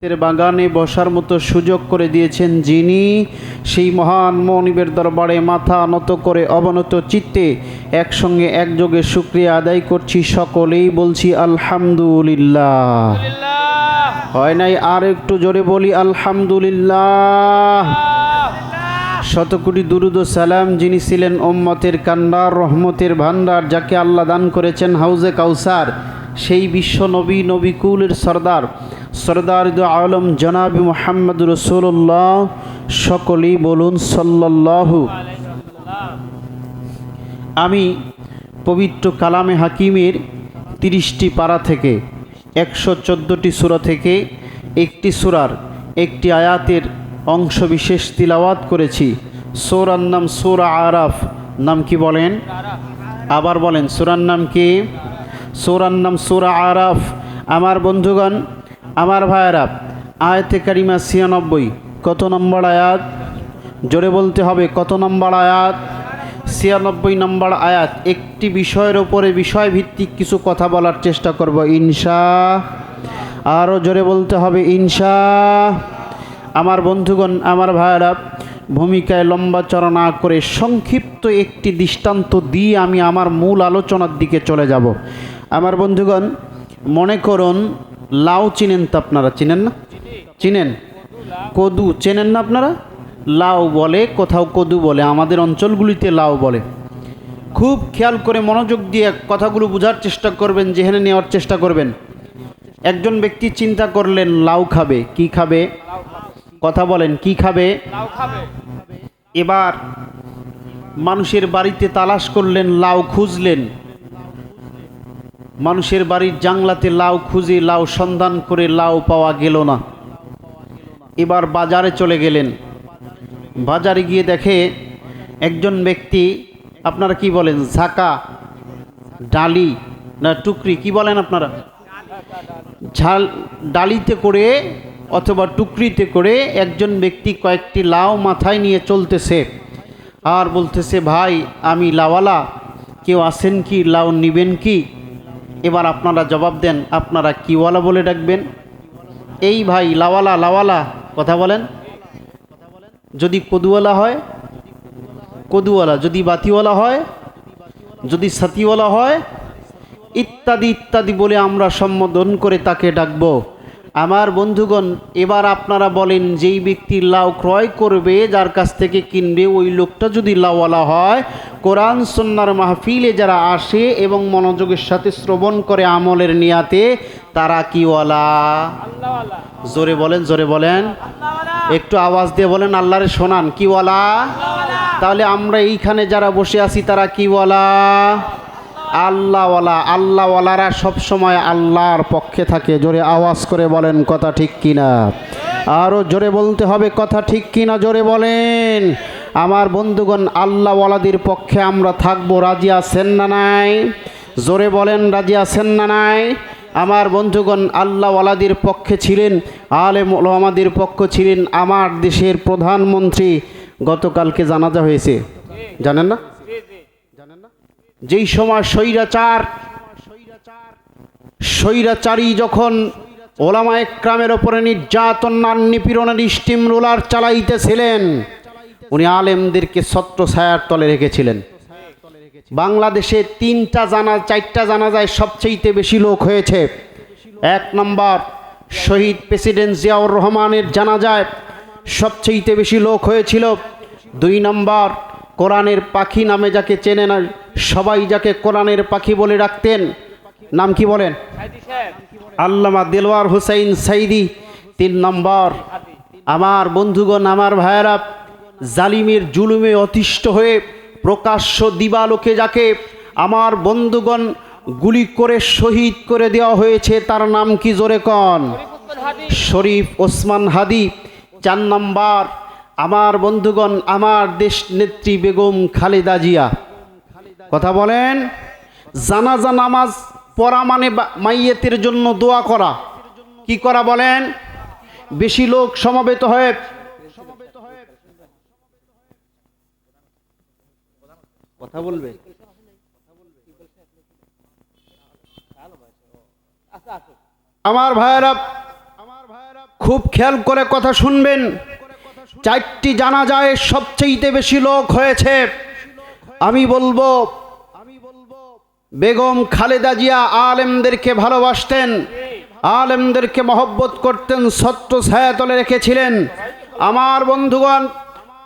এর বাগানে বসার মতো সুযোগ করে দিয়েছেন যিনি, সেই মহান মনিবের দরবারে মাথা নত করে অবনত চিত্তে একসঙ্গে একযোগে শুকরিয়া আদায় করছি। সকলেই বলছি আলহামদুলিল্লাহ। হয় নাই? আর একটু জোরে বলি আলহামদুলিল্লাহ। শতকোটি দুরুদ ও সালাম যিনি ছিলেন উম্মতের কান্ডার, রহমতের ভান্ডার, যাকে আল্লাহ দান করেছেন হাউজে কাউসার, সেই বিশ্ব নবী, নবিকুলের সরদার, সরদার দু আলম জনাবি মুহাম্মদ রাসূলুল্লাহ। সকলেই বলুন সাল্লাল্লাহু। আমি পবিত্র কালামে হাকিমের 30টি পারা থেকে 114টি সূরা থেকে একটি সূরার একটি আয়াতের অংশ বিশেষ তিলাওয়াত করেছি। সূরার নাম সূরা আরাফ। নাম কি বলেন? আবার বলেন, সূরার নাম কি? সূরার নাম সূরা আরাফ। আমার বন্ধুগণ, আমার ভাইয়েরা, আয়াতে কারিমা 96। কত নম্বর আয়াত? জোরে বলতে হবে, কত নম্বর আয়াত? 96 নম্বর আয়াত। একটি বিষয়ের ওপরে বিষয়ভিত্তিক কিছু কথা বলার চেষ্টা করব ইনশা। আরও জোরে বলতে হবে ইনশা। আমার বন্ধুগণ, আমার ভাইয়েরা, ভূমিকায় লম্বা চড়া না করে সংক্ষিপ্ত একটি দৃষ্টান্ত দিয়ে আমি আমার মূল আলোচনার দিকে চলে যাব। আমার বন্ধুগণ, মনে করুন লাউ চিনেন তো আপনারা? চিনেন না? চিনেন? কদু চেনেন না আপনারা? লাউ বলে, কোথাও কদু বলে, আমাদের অঞ্চলগুলিতে লাউ বলে। খুব খেয়াল করে মনোযোগ দিয়ে কথাগুলো বোঝার চেষ্টা করবেন, যেখানে নেওয়ার চেষ্টা করবেন। একজন ব্যক্তি চিন্তা করলেন লাউ খাবে। কি খাবে? কথা বলেন, কি খাবে? এবার মানুষের বাড়িতে তালাশ করলেন, লাউ খুঁজলেন। মানুষের বাড়ির জাংলাতে লাউ খুঁজে, লাউ সন্ধান করে লাউ পাওয়া গেল না। এবার বাজারে চলে গেলেন। বাজারে গিয়ে দেখে একজন ব্যক্তি, আপনারা কি বলেন, ঝাঁকা, ডালি না টুকরি, কি বলেন আপনারা? ডালিতে করে অথবা টুকরিতে করে একজন ব্যক্তি কয়েকটি লাউ মাথায় নিয়ে চলতেছে আর বলতেছে, ভাই আমি লাওয়ালা, কেউ আছেন কি? লাউ নিবেন কি? এবার আপনারা জবাব দেন, আপনারা কিওয়ালা বলে ডাকবেন? এই ভাই লাওয়ালা, লাওয়ালা, কথা বলেন। যদি কদুওয়ালা হয় কদুওয়ালা, যদি বাতিওয়ালা হয়, যদি সাতিওয়ালা হয়, ইত্যাদি ইত্যাদি বলে আমরা সম্বোধন করে তাকে ডাকবো। আমার বন্ধুগণ, এবার আপনারা বলেন, যেই ব্যক্তি লাউ ক্রয় করবে, যার কাছ থেকে কিনবে, ওই লোকটা যদি লাউওয়ালা হয়, কোরআন সুন্নাহর মাহফিলে যারা আসে এবং মনোযোগের সাথে শ্রবণ করে আমলের নিয়াতে, তারা কিওয়ালা? জোরে বলেন, জোরে বলেন, একটু আওয়াজ দিয়ে বলেন, আল্লাহরে শোনান, কিওয়ালা? তাহলে আমরা এইখানে যারা বসে আছি তারা কিওয়ালা? আল্লাহওয়ালা। আল্লাহওয়ালারা সবসময় আল্লাহর পক্ষে থাকে। জোরে আওয়াজ করে বলেন, কথা ঠিক কিনা? আরও জোরে বলতে হবে, কথা ঠিক কিনা? জোরে বলেন। আমার বন্ধুগণ, আল্লাহওয়ালাদের পক্ষে আমরা থাকবো। রাজি আছেন না নাই? জোরে বলেন, রাজি আছেন না নাই? আমার বন্ধুগণ, আল্লাহওয়ালাদের পক্ষে ছিলেন, আলেম ওলামাদের পক্ষ ছিলেন আমার দেশের প্রধানমন্ত্রী। গতকালকে জানাজা হয়েছে, জানেন না? যেই সময় স্বৈরাচারী যখন ওলামায়ে কেরামের ওপরে নির্যাতন আর নিপীড়নের স্টিম রোলার চালাইতেছিলেন, উনি আলেমদেরকে ছত্রছায়ার তলে রেখেছিলেন। বাংলাদেশে 4টা জানাজায় সবচেয়ে বেশি লোক হয়েছে। 1 নম্বর শহীদ প্রেসিডেন্ট জিয়াউর রহমানের জানাজায় সবচেয়ে বেশি লোক হয়েছিল। 2 নম্বর কোরআনের পাখি নামে যাকে চেনে না সবাই, যাকে কোরআনের পাখি বলে ডাকতেন, নাম কি বলেন? আল্লামা দেলোয়ার হোসেন সাইদি। 3 নম্বর আমার বন্ধুগণ, আমার ভাইয়েরা, জালিমের জুলুমে অতিষ্ঠ হয়ে প্রকাশ্য দিবালোকে যাকে আমার বন্ধুগণ গুলি করে শহীদ করে দেওয়া হয়েছে, তার নাম কি? জোরে কন। শরীফ ওসমান হাদি। 4 নম্বর আমার বন্ধুগণ, আমার দেশ নেত্রী বেগম খালেদা জিয়া। কথা বলেন। জানাজা নামাজ পড়া মানে মাইয়েতের জন্য দোয়া করা। কি করা বলেন? বেশি লোক সমবেত হয়ে কথা বলবে। আমার ভাইয়েরা, খুব খেয়াল করে কথা শুনবেন। 4টি জানাজায় সবচেয়ে বেশি লোক হয়েছে। আমি বলবো বেগম খালেদা জিয়া আলেমদেরকে ভালোবাসতেন, আলেমদেরকে মহব্বত করতেন, ছত্র ছায়াতলে রেখেছিলেন। আমার বন্ধুগণ,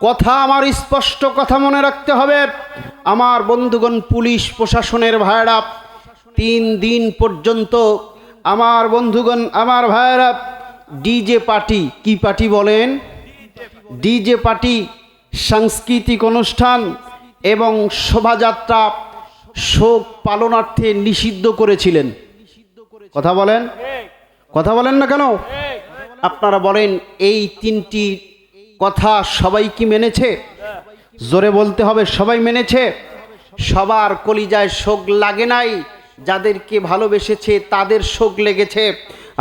কথা আমার স্পষ্ট কথা মনে রাখতে হবে। আমার বন্ধুগণ, পুলিশ প্রশাসনের ভাইরা 3 দিন পর্যন্ত, আমার বন্ধুগণ, আমার ভাইরা, ডিজে পার্টি, কি পার্টি বলেন, ডিজে পার্টি, সাংস্কৃতিক অনুষ্ঠান এবং শোভাযাত্রা শোক পালনার্থে নিষিদ্ধ করেছিলেন। কথা বলেন, কথা বলেন না কেন? আপনারা বলেন, এই 3টি কথা সবাই কি মেনেছে? জোরে বলতে হবে, সবাই মেনেছে? সবার কলিজায় শোক লাগে নাই, যাদেরকে ভালোবেসেছে তাদের শোক লেগেছে।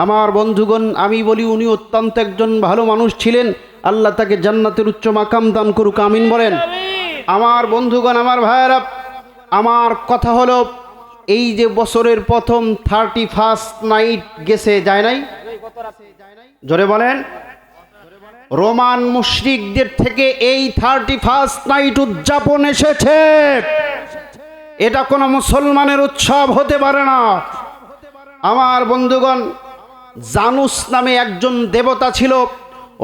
আমার বন্ধুগণ, আমি বলি উনি অত্যন্ত একজন ভালো মানুষ ছিলেন। আল্লাহ তাকে জান্নাতের উচ্চ মাকাম দান করুক, আমিন বলেন। আমার বন্ধুগণ, আমার ভাইয়েরা, আমার কথা হলো, এই যে বছরের প্রথম 31st নাইট গেছে, যায় নাই? জোরে বলেন। রোমান মুশরিকদের থেকে এই 31st নাইট উদযাপন এসেছে। এটা কোনো মুসলমানের উৎসব হতে পারে না। আমার বন্ধুগণ, জানুস নামে একজন দেবতা ছিল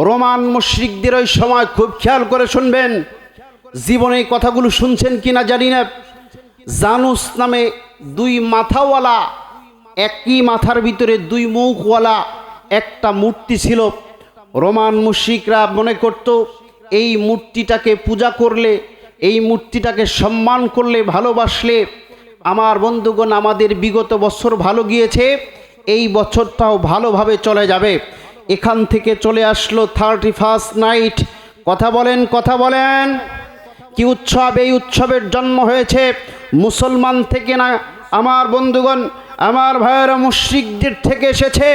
রোমান মুশরিকদের ওই সময়। খুব খেয়াল করে শুনবেন, জীবনে এই কথাগুলো শুনছেন কিনা জানি না। জানুস নামে 2 মাথাওয়ালা, একই মাথার ভিতরে 2 মুখওয়ালা একটা মূর্তি ছিল। রোমান মুশরিকরা মনে করত এই মূর্তিটাকে পূজা করলে, এই মূর্তিটাকে সম্মান করলে, ভালোবাসলে, আমার বন্ধুগণ, আমাদের বিগত বছর ভালো গিয়েছে, এই বছরটাও ভালোভাবে চলে যাবে। এখান থেকে চলে আসলো 31st নাইট। কথা বলেন, কথা বলেন। কি উৎসব? এই উৎসবের জন্ম হয়েছে মুসলমান থেকে না, আমার বন্ধুগণ, আমার ভাইয়েরা, মুশরিকদের থেকে এসেছে।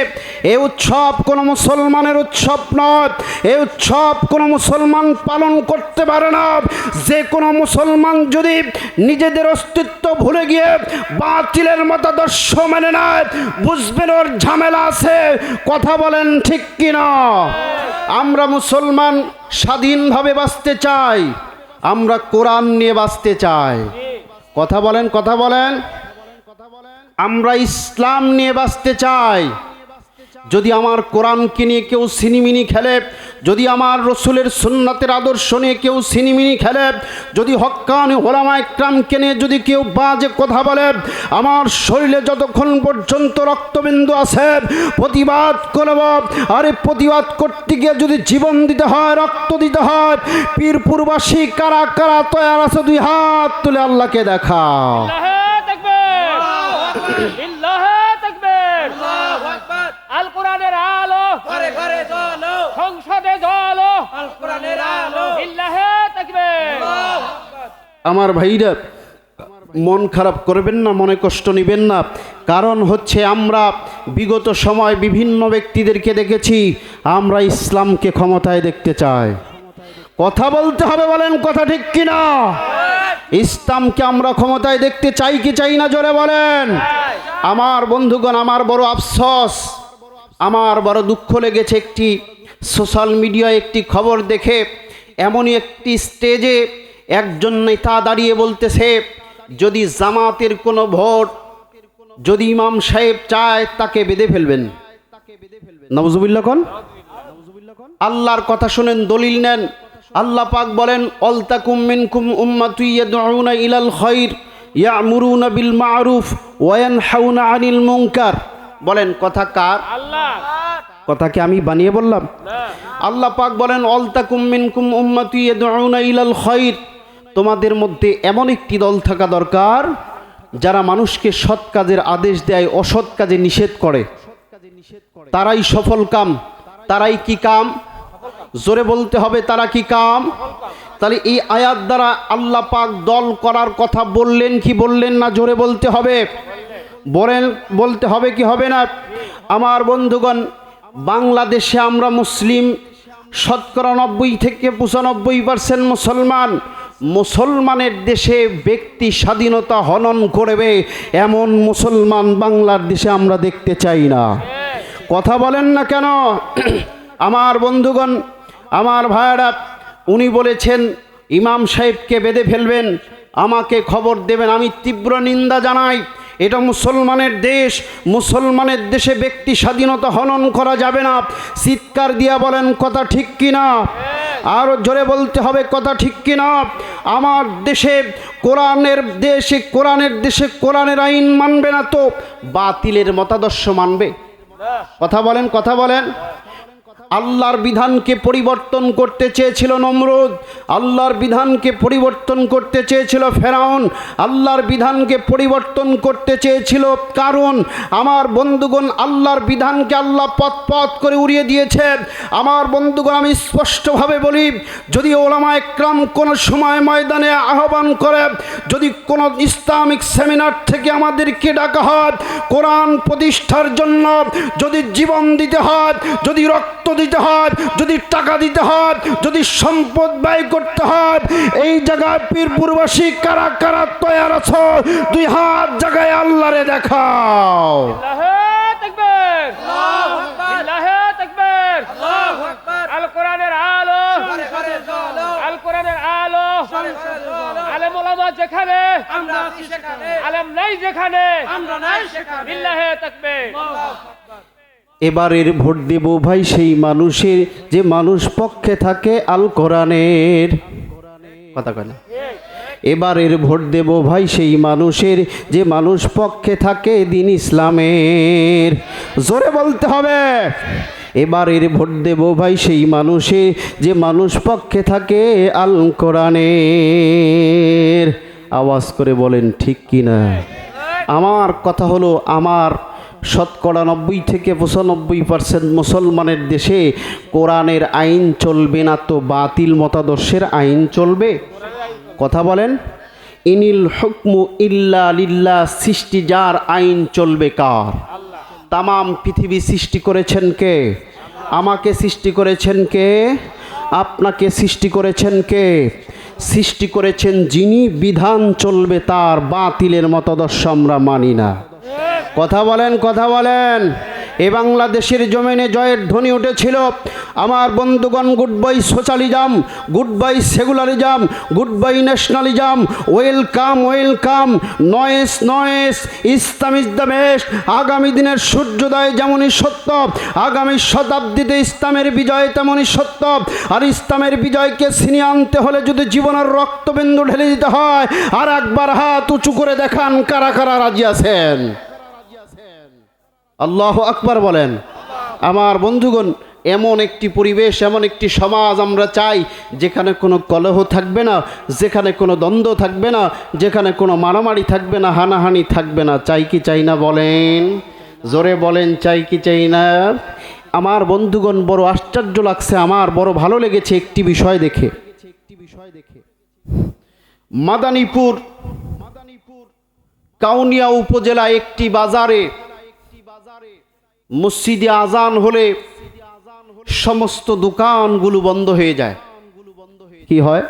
এই উৎসব কোনো মুসলমানের উৎসব নয়। এই উৎসব কোনো মুসলমান পালন করতে পারে না। যে কোনো মুসলমান যদি নিজেদের অস্তিত্ব ভুলে গিয়ে বাতিলের মতাদর্শ মেনে নেয়, বুঝবেন ওর ঝামেলা আছে। কথা বলেন, ঠিক কিনা? আমরা মুসলমান স্বাধীনভাবে বাঁচতে চাই, আমরা কোরআন নিয়ে বাঁচতে চাই। কথা বলেন, কথা বলেন। আমরা ইসলাম নিয়ে বাঁচতে চাই। যদি আমার কোরআনকে নিয়ে কেউ সিনিমিনি খেলে, যদি আমার রসুলের সুন্নাতের আদর্শ নিয়ে কেউ সিনিমিনি খেলে, যদি হক্কানি ওলামায়ে কেরামকে নিয়ে যদি কেউ বাজে কথা বলে, আমার শরীরে যতক্ষণ পর্যন্ত রক্তবিন্দু আছে প্রতিবাদ করব। আরে প্রতিবাদ করতে গিয়ে যদি জীবন দিতে হয়, রক্ত দিতে হয়, পীরপুরবাসী কারা কারা তৈরি আছে? 2 হাত তুলে আল্লাহকে দেখাও। আল কোরআনের আলো, ঘরে ঘরে জ্বলো, সংসদে জ্বলো, আল কোরআনের আলো, লিল্লাহে তাকবীর। আমার ভাইরা, মন খারাপ করবেন না, মনে কষ্ট নেবেন না। কারণ হচ্ছে আমরা বিগত সময় বিভিন্ন ব্যক্তিদেরকে দেখেছি, আমরা ইসলামকে ক্ষমতায় দেখতে চাই। কথা বলতে হবে, বলেন কথা ঠিক কিনা? ইসলামকে আমরা ক্ষমতায় দেখতে চাই কি চাই না? জোরে বলেন। আমার বন্ধুগণ, আমার বড় আফসোস, আমার বড় দুঃখ লেগেছে একটি সোশ্যাল মিডিয়ায় একটি খবর দেখে। এমনই একটি স্টেজে একজন নেতা দাঁড়িয়ে বলতেছে, যদি জামাতের কোনো ভোট যদি ইমাম সাহেব চায় তাকে বেঁধে ফেলবেন। নাউজুবিল্লাহ কোন? আল্লাহর কথা শুনেন, দলিল নেন। আল্লাহ পাক বলেন, অলতাকুম মিনকুম উম্মাতুন ইয়াদউনা ইলাল খায়র ইয়ামুরুনা বিল মারুফ ওয়া ইয়ানহাউনা আনিল মুনকার। বলেন কথা কার? আল্লাহ। কথা কি আমি বানিয়ে বললাম? আল্লাহ পাক বলেন, অলতাকুম মিনকুম উম্মাতুন ইয়াদউনা ইলাল খায়র, তোমাদের মধ্যে এমন একটি দল থাকা দরকার যারা মানুষকে সৎ কাজের আদেশ দেয়, অসৎ কাজে নিষেধ করে। তারাই সফল কাম। তারাই কি কাম? জোরে বলতে হবে, তারা কি কাম? তাহলে এই আয়াত দ্বারা আল্লাহ পাক দল করার কথা বললেন কি বললেন না? জোরে বলতে হবে, বলেন, বলতে হবে কি হবে না? আমার বন্ধুগণ, বাংলাদেশে আমরা মুসলিম, শতকরা 90 থেকে 95% মুসলমান। মুসলমানের দেশে ব্যক্তি স্বাধীনতা হনন করবে এমন মুসলমান বাংলার দেশে আমরা দেখতে চাই না। কথা বলেন না কেন? আমার বন্ধুগণ, আমার ভাইয়েরা, উনি বলেছেন ইমাম সাহেবকে বেঁধে ফেলবেন, আমাকে খবর দেবেন। আমি তীব্র নিন্দা জানাই। এটা মুসলমানের দেশ, মুসলমানের দেশে ব্যক্তি স্বাধীনতা হনন করা যাবে না। চিৎকার দিয়া বলেন কথা ঠিক কিনা? আরও জোরে বলতে হবে কথা ঠিক কিনা? আমার দেশে কোরআনের দেশে কোরআনের আইন মানবে না তো বাতিলের মতাদর্শ মানবে? কথা বলেন, কথা বলেন। আল্লাহর বিধানকে পরিবর্তন করতে চেয়েছিল নমরুদ, আল্লাহর বিধানকে পরিবর্তন করতে চেয়েছিল ফেরাউন, আল্লাহর বিধানকে পরিবর্তন করতে চেয়েছিল কারণ আমার বন্ধুগণ আল্লাহর বিধানকে আল্লাহ পথ করে উড়িয়ে দিয়েছে। আমার বন্ধুগণ, আমি স্পষ্টভাবে বলি, যদি ওলামা একরাম কোনো সময় ময়দানে আহ্বান করে, যদি কোনো ইসলামিক সেমিনার থেকে আমাদেরকে ডাকা হয়, কোরআন প্রতিষ্ঠার জন্য যদি জীবন দিতে হয়, যদি রক্ত দিতে হয়, যদি টাকা দিতে হয়, যদি সম্পদ ব্যয় করতে হয়, এই জায়গায় পীরপুরবাসী কারা কারা তৈয়ার আছো? দুই হাত জায়গায় আল্লাহরে দেখাও। আল্লাহু তাকবীর, আল্লাহু আকবার, আল্লাহু তাকবীর, আল্লাহু আকবার। আল কোরআনের আলো, আল কোরআনের আলো, আলেম ওলামা যেখানে আমরা আছি সেখানে, আলেম নাই যেখানে আমরা নাই সেখানে। আল্লাহু তাকবীর। এবারের ভোট দেব ভাই সেই মানুষের যে মানুষ পক্ষে থাকে আল কোরআনের কথা কয় না। এবারের ভোট দেব ভাই সেই মানুষের যে মানুষ পক্ষে থাকে দ্বীন ইসলামের। জোরে বলতে হবে। এবারের ভোট দেব ভাই সেই মানুষের যে মানুষ পক্ষে থাকে আল কোরআনের। আওয়াজ করে বলেন ঠিক কিনা? আমার কথা হলো, আমার শতকরা 90 থেকে 95% মুসলমানের দেশে কোরআনের আইন চলবে না তো বাতিল মতাদর্শের আইন চলবে? কথা বলেন। ইনিল হুকমু ইল্লা লিল্লাহ, সৃষ্টি যার, আইন চলবে কার? তামাম পৃথিবী সৃষ্টি করেছেন কে? আমাকে সৃষ্টি করেছেন কে? আপনাকে সৃষ্টি করেছেন কে? সৃষ্টি করেছেন যিনি, বিধান চলবে তার, বাতিলের মতাদর্শ আমরা মানি না। কথা বলেন, কথা বলেন। এ বাংলাদেশের জমিনে জয়ের ধ্বনি উঠেছিল আমার বন্ধুগণ, good bye socialism, good bye secularism, good bye nationalism, welcome welcome, noise noise, Islam is the best. আগামী দিনের সূর্যোদয় যেমনই সত্য, আগামী শতাব্দীতে ইসলামের বিজয় তেমনই সত্য। আর ইসলামের বিজয়কে ছিনিয়ে আনতে হলে যদি জীবনের রক্তবিন্দু ঢেলে দিতে হয়, আর একবার হাত উঁচু করে দেখান কারা কারা রাজি আছেন? আল্লাহু আকবার বলেন। আমার বন্ধুগণ, এমন একটি পরিবেশ, এমন একটি সমাজ আমরা চাই যেখানে কোনো কলহ থাকবে না, যেখানে কোনো দ্বন্দ্ব থাকবে না, যেখানে কোনো মারামারি থাকবে না, হানাহানি থাকবে না। চাই কি চাই না বলেন? জোরে বলেন, চাই কি চাই না? আমার বন্ধুগণ, বড় আশ্চর্য লাগছে, আমার বড় ভালো লেগেছে একটি বিষয় দেখে। মাদারীপুর কাউনিয়া উপজেলা একটি বাজারে মসজিদে আজান হলে সমস্ত দোকানগুলো বন্ধ হয়ে যায়। কি হয়?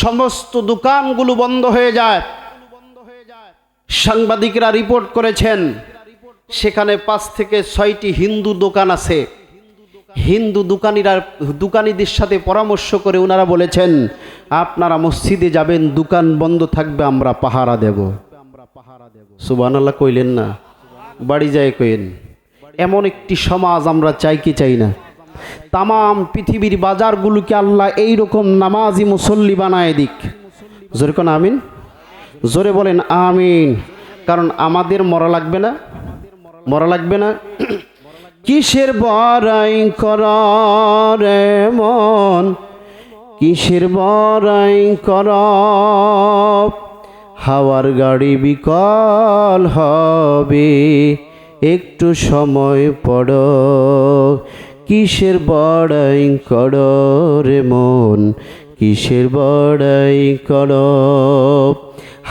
সমস্ত দোকানগুলো বন্ধ হয়ে যায়। সাংবাদিকরা রিপোর্ট করেছেন সেখানে 5 থেকে 6টি হিন্দু দোকান আছে। হিন্দু দোকানিদের সাথে পরামর্শ করে ওনারা বলেছেন, আপনারা মসজিদে যাবেন, দোকান বন্ধ থাকবে, আমরা পাহারা দেব। সুবহানাল্লাহ কইলেন না? বাড়ি যায় কইন। এমন একটি সমাজ আমরা চাই কি চাই না? তামাম পৃথিবীর বাজারগুলোকে আল্লাহ এইরকম নামাজি মুসল্লি বানায় দিক। জোরে কোন আমিন? জোরে বলেন আমিন। কারণ আমাদের মরা লাগবে না, মরা লাগবে না। কিসের বড়াই করার মন, কিসের বড়াই কর, হাওয়ার গাড়ি বিকল হবে, একটু সময় পড়। কিসের বড়াই কর রে মন, কিসের বড়াই কর,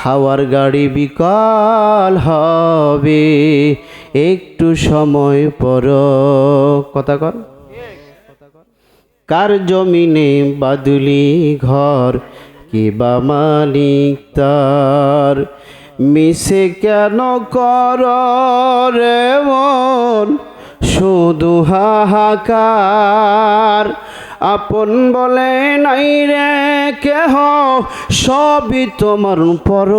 হাওয়ার গাড়ি বিকল হবে, একটু সময় পর। কথা কর। কার জমিনে বাদুলি ঘর, কে বা মালিক তার, মিশে কেন কর রে মন, শুধু হাহাকার, আপন বলে নাই রে কেহ, সবই তোমার পর।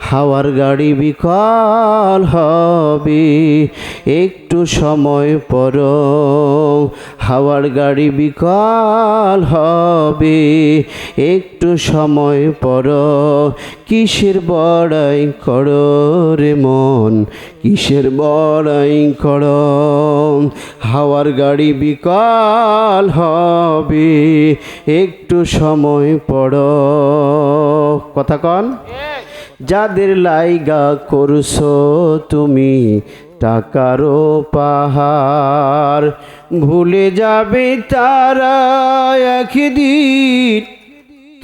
হাওয়ার গাড়ি বিকল হবে একটু সময় পর, হাওয়ার গাড়ি বিকল হবে একটু সময় পর। কিসের বড়াই করো রে মন, কিসের বড়াই করো, হাওয়ার গাড়ি বিকল হবে একটু সময় পর। কথা কন। যাদের লাইগা করছো তুমি টাকারও পাহাড়, ভুলে যাবে তারা একদিন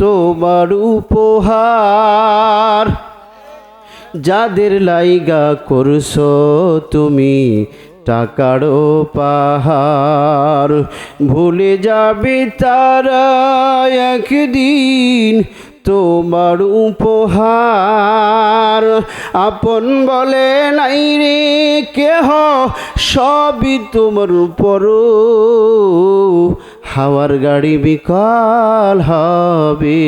তোমার উপহার। যাদের লাইগা করছো তুমি টাকারও পাহাড়, ভুলে যাবে তারা একদিন তোমার উপহার। আপন বলে নাই রে কেহ, সবই তোমার উপর। হাওয়ার গাড়ি বিকল হবে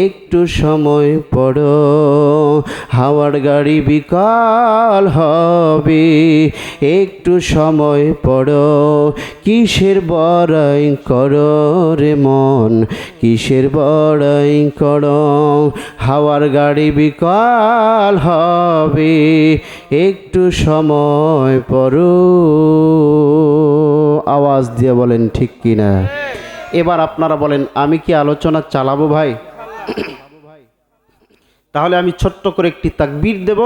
একটু সময় পর, হাওয়ার গাড়ি বিকল হবে একটু সময় পর। কিসের বড়াই করো রে মন, কিসের বড়াই করো, হাওয়ার গাড়ি বিকল হবে একটু সময় পর। আওয়াজ দিয়ে বলেন ঠিক কিনা। এবার আপনারা বলেন আমি কি আলোচনা চালাবো ভাই? তাহলে আমি ছোট্ট করে একটি তাকবীর দেব,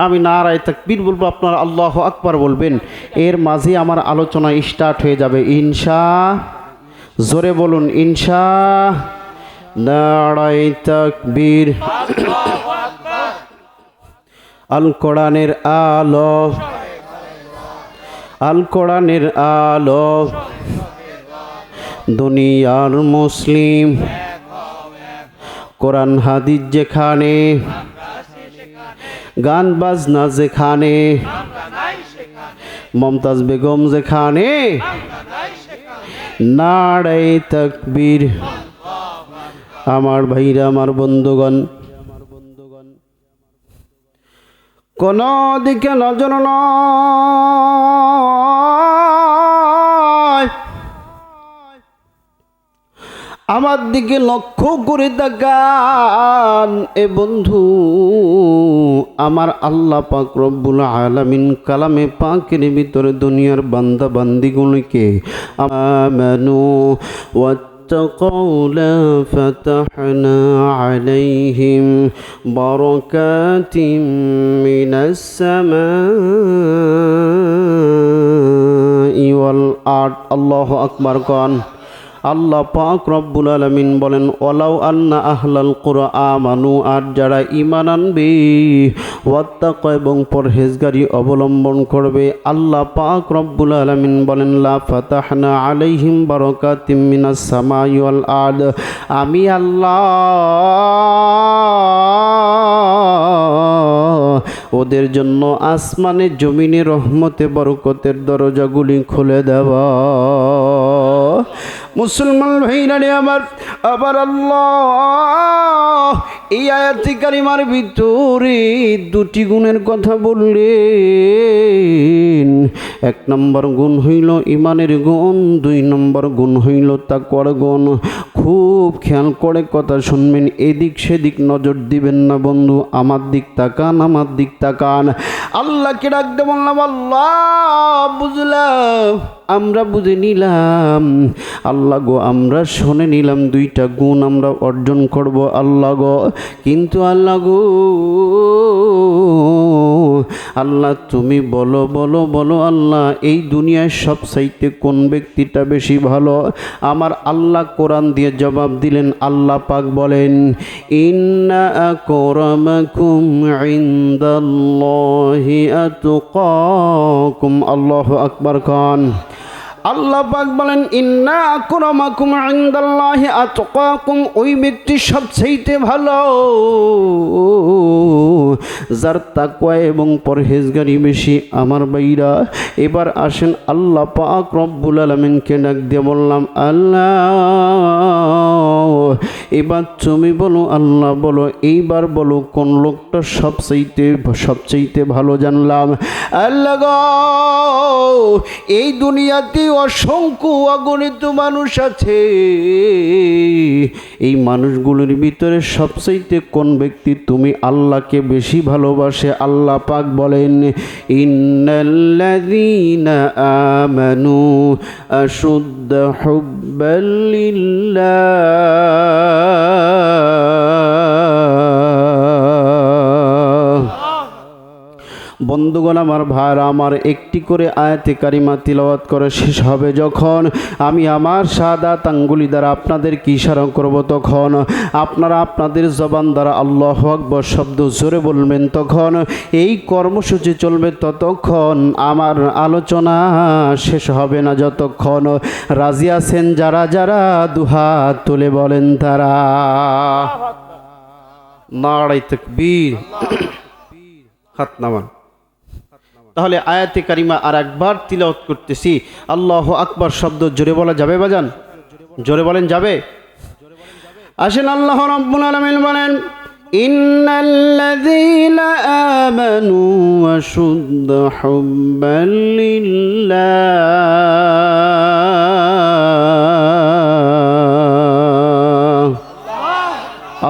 আমি নারায়ে তাকবীর বলবো, আপনারা আল্লাহু আকবার বলবেন। এর মাঝে আমার আলোচনা স্টার্ট হয়ে যাবে ইনশা। জোরে বলুন ইনশা। নারায়ে তাকবীর। আল কোরআনের আলো, আল কোরআনের আলো, দুনিয়ার মুসলিম, কোরআন হাদিস যেখানে, গান বাজনা যেখানে, মমতাজ বেগম যেখানে, নারায়ে তাকবীর। আমার ভাইরা, আমার বন্ধুগণ, কোন দিকে নজর নয়, আমার দিকে লক্ষ্য করে তাকান এ বন্ধু। আমার আল্লাহ পাক রব্বুল আলামিন কালামে পাকের ভিতরে দুনিয়ার বান্দা বান্দিগুলোকে আমানু واتقوا لفتحنا عليهم بركات من السماء والأرض। الله أكبر قال। আল্লাহ পাক রব্বুল আলামিন বলেন ওয়ালাউ আন্না আহলাল কুরআ আমানু, আর যারা ঈমান আনবে, ওয়াত্তাকা এবং পরহেজগারি অবলম্বন করবে, আল্লাহ পাক রব্বুল আলামিন বলেন লা ফাতাহনা আলাইহিম বারাকাতিম মিনাস সামাই ওয়াল আরদ, আমি আল্লাহ ওদের জন্য আসমানে জমিনে রহমতে বরকতের দরজাগুলি খুলে দেব। মুসলমান ভাইরা আমার, আবার আল্লাহ এই আয়াতে কারিমার ভিতরে দুটি গুণের কথা বললেন। এক নম্বর গুণ হইল ইমানের গুণ, দুই নম্বর গুণ হইল তাকওয়ার গুণ। খুব খেয়াল করে কথা শুনবেন, এদিক সেদিক নজর দিবেন না বন্ধু। আমার দিক তাকান, আমার দিক তাকান। আল্লাহকে ডাকতে বললাম, আল্লাহ বুঝলাম, আমরা বুঝে নিলাম, আল্লাহ গো আমরা শুনে নিলাম, দুইটা গুণ আমরা অর্জন করব আল্লাহ গো। কিন্তু আল্লাহ গো, আল্লাহ তুমি বলো বলো বলো আল্লাহ, এই দুনিয়ায় সব চাইতে কোন ব্যক্তিটা বেশি ভালো? আমার আল্লাহ কোরআন দিয়ে জবাব দিলেন। আল্লাহ পাক বলেন ইন্না আকরামাকুম ইনদাল্লাহি আতকাকুম। আল্লাহু আকবার খান। আল্লাহ পাক বলেন ইন্না আকরামাকুম ইনদাল্লাহি আতকাকুম, ওই ব্যক্তি সবচেয়ে ভালো যার তাকওয়া এবং পরহেজগারি বেশি আমার ভাইরা। এবার আসেন আল্লাহ পাক রব্বুল আলামিনকে ডাক দিয়ে বললাম, আল্লাহ এবার তুমি বলো, আল্লাহ বলো, এইবার বলো কোন লোকটা সবচাইতে ভালো জানলাম। আল্লাহ গো, এই দুনিয়াতে অসংখ্য অগণিত মানুষ আছে, এই মানুষগুলোর ভিতরে সবচাইতে কোন ব্যক্তি তুমি আল্লাহকে বেশি ভালোবাসে? আল্লাহ পাক বলেন, ইন্নাল্লাযীনা আমানু আশুদ্দু হুব্বাল লিল্লাহ। বন্ধুগণ আমার ভাইরা আমার, একটি করে আয়াতে কারিমা তিলাওয়াত করে শেষ হবে যখন, আমি আমার শাহাদাত আঙ্গুলি দ্বারা আপনাদেরকে ইশারা করব, তখন আপনারা আপনাদের জবান দ্বারা আল্লাহু আকবার শব্দ জোরে বলবেন। তখন এই কর্মসূচি চলবে ততক্ষণ, আমার আলোচনা শেষ হবে না যতক্ষণ। রাজি আছেন যারা যারা দুহাত তুলে বলেন তারা। নারায়ে তাকবীর। হাত নামান। তাহলে আয়াতে কারিমা আর একবার তিলাওয়াত করতেছি। আল্লাহু আকবার শব্দ জোরে বলা যাবে বাজান? জোরে বলেন, যাবে? আসেন আল্লাহ রাব্বুল আলামিন বলেন, ইন্নাল্লাযীনা আমানু ওয়া শুদ্দু হুব্বাল লিল্লাহ।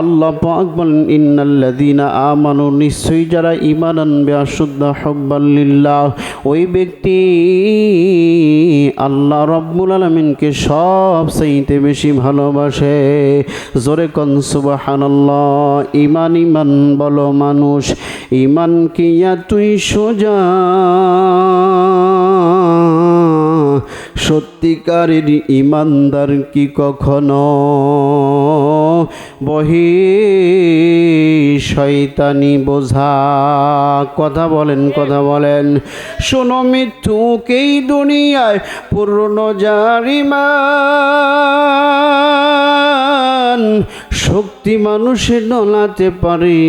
আল্লাহ পাক বলেন, ইন্নাল্লাযীনা আমানু, নিশ্চয়ই যারা ঈমান আনবে, আশুদ্দু হুব্বাল লিল্লাহ, ওই ব্যক্তি আল্লাহ রাব্বুল আলামিনকে সবচাইতে বেশি ভালোবাসে। জোরে কোন সুবহানাল্লাহ। ঈমান ঈমান বলো মানুষ, ঈমান কি তুই সোজা, সত্যিকারের ঈমানদার কি কখনো বহি শয়তানি বোঝা? কথা বলেন, কথা বলেন। শোনো মৃত্যুকেই দুনিয়ায় পূর্ণ জারিমান, শক্তি মানুষে ডলাতে পারে,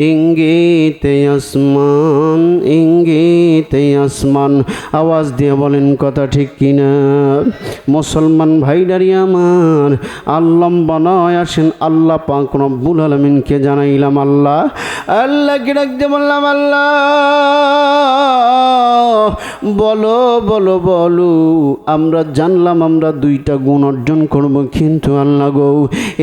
ইঙ্গিতে আসমান, ইঙ্গিতে আসমান। আওয়াজ দিয়ে বলেন কথা ঠিক কিনা? মুসলমান ভাইদারি আমার, আল্লাহ বানায় আসেন আল্লাহ পাক রব্বুল আলামিনকে জানাইলাম আল্লাহ। আল্লাহকে ডাকতে বললাম, আল্লাহ বলো বলো বলো। আমরা জানলাম আমরা দুইটা গুণ অর্জন করব, কিন্তু আল্লাহ গো,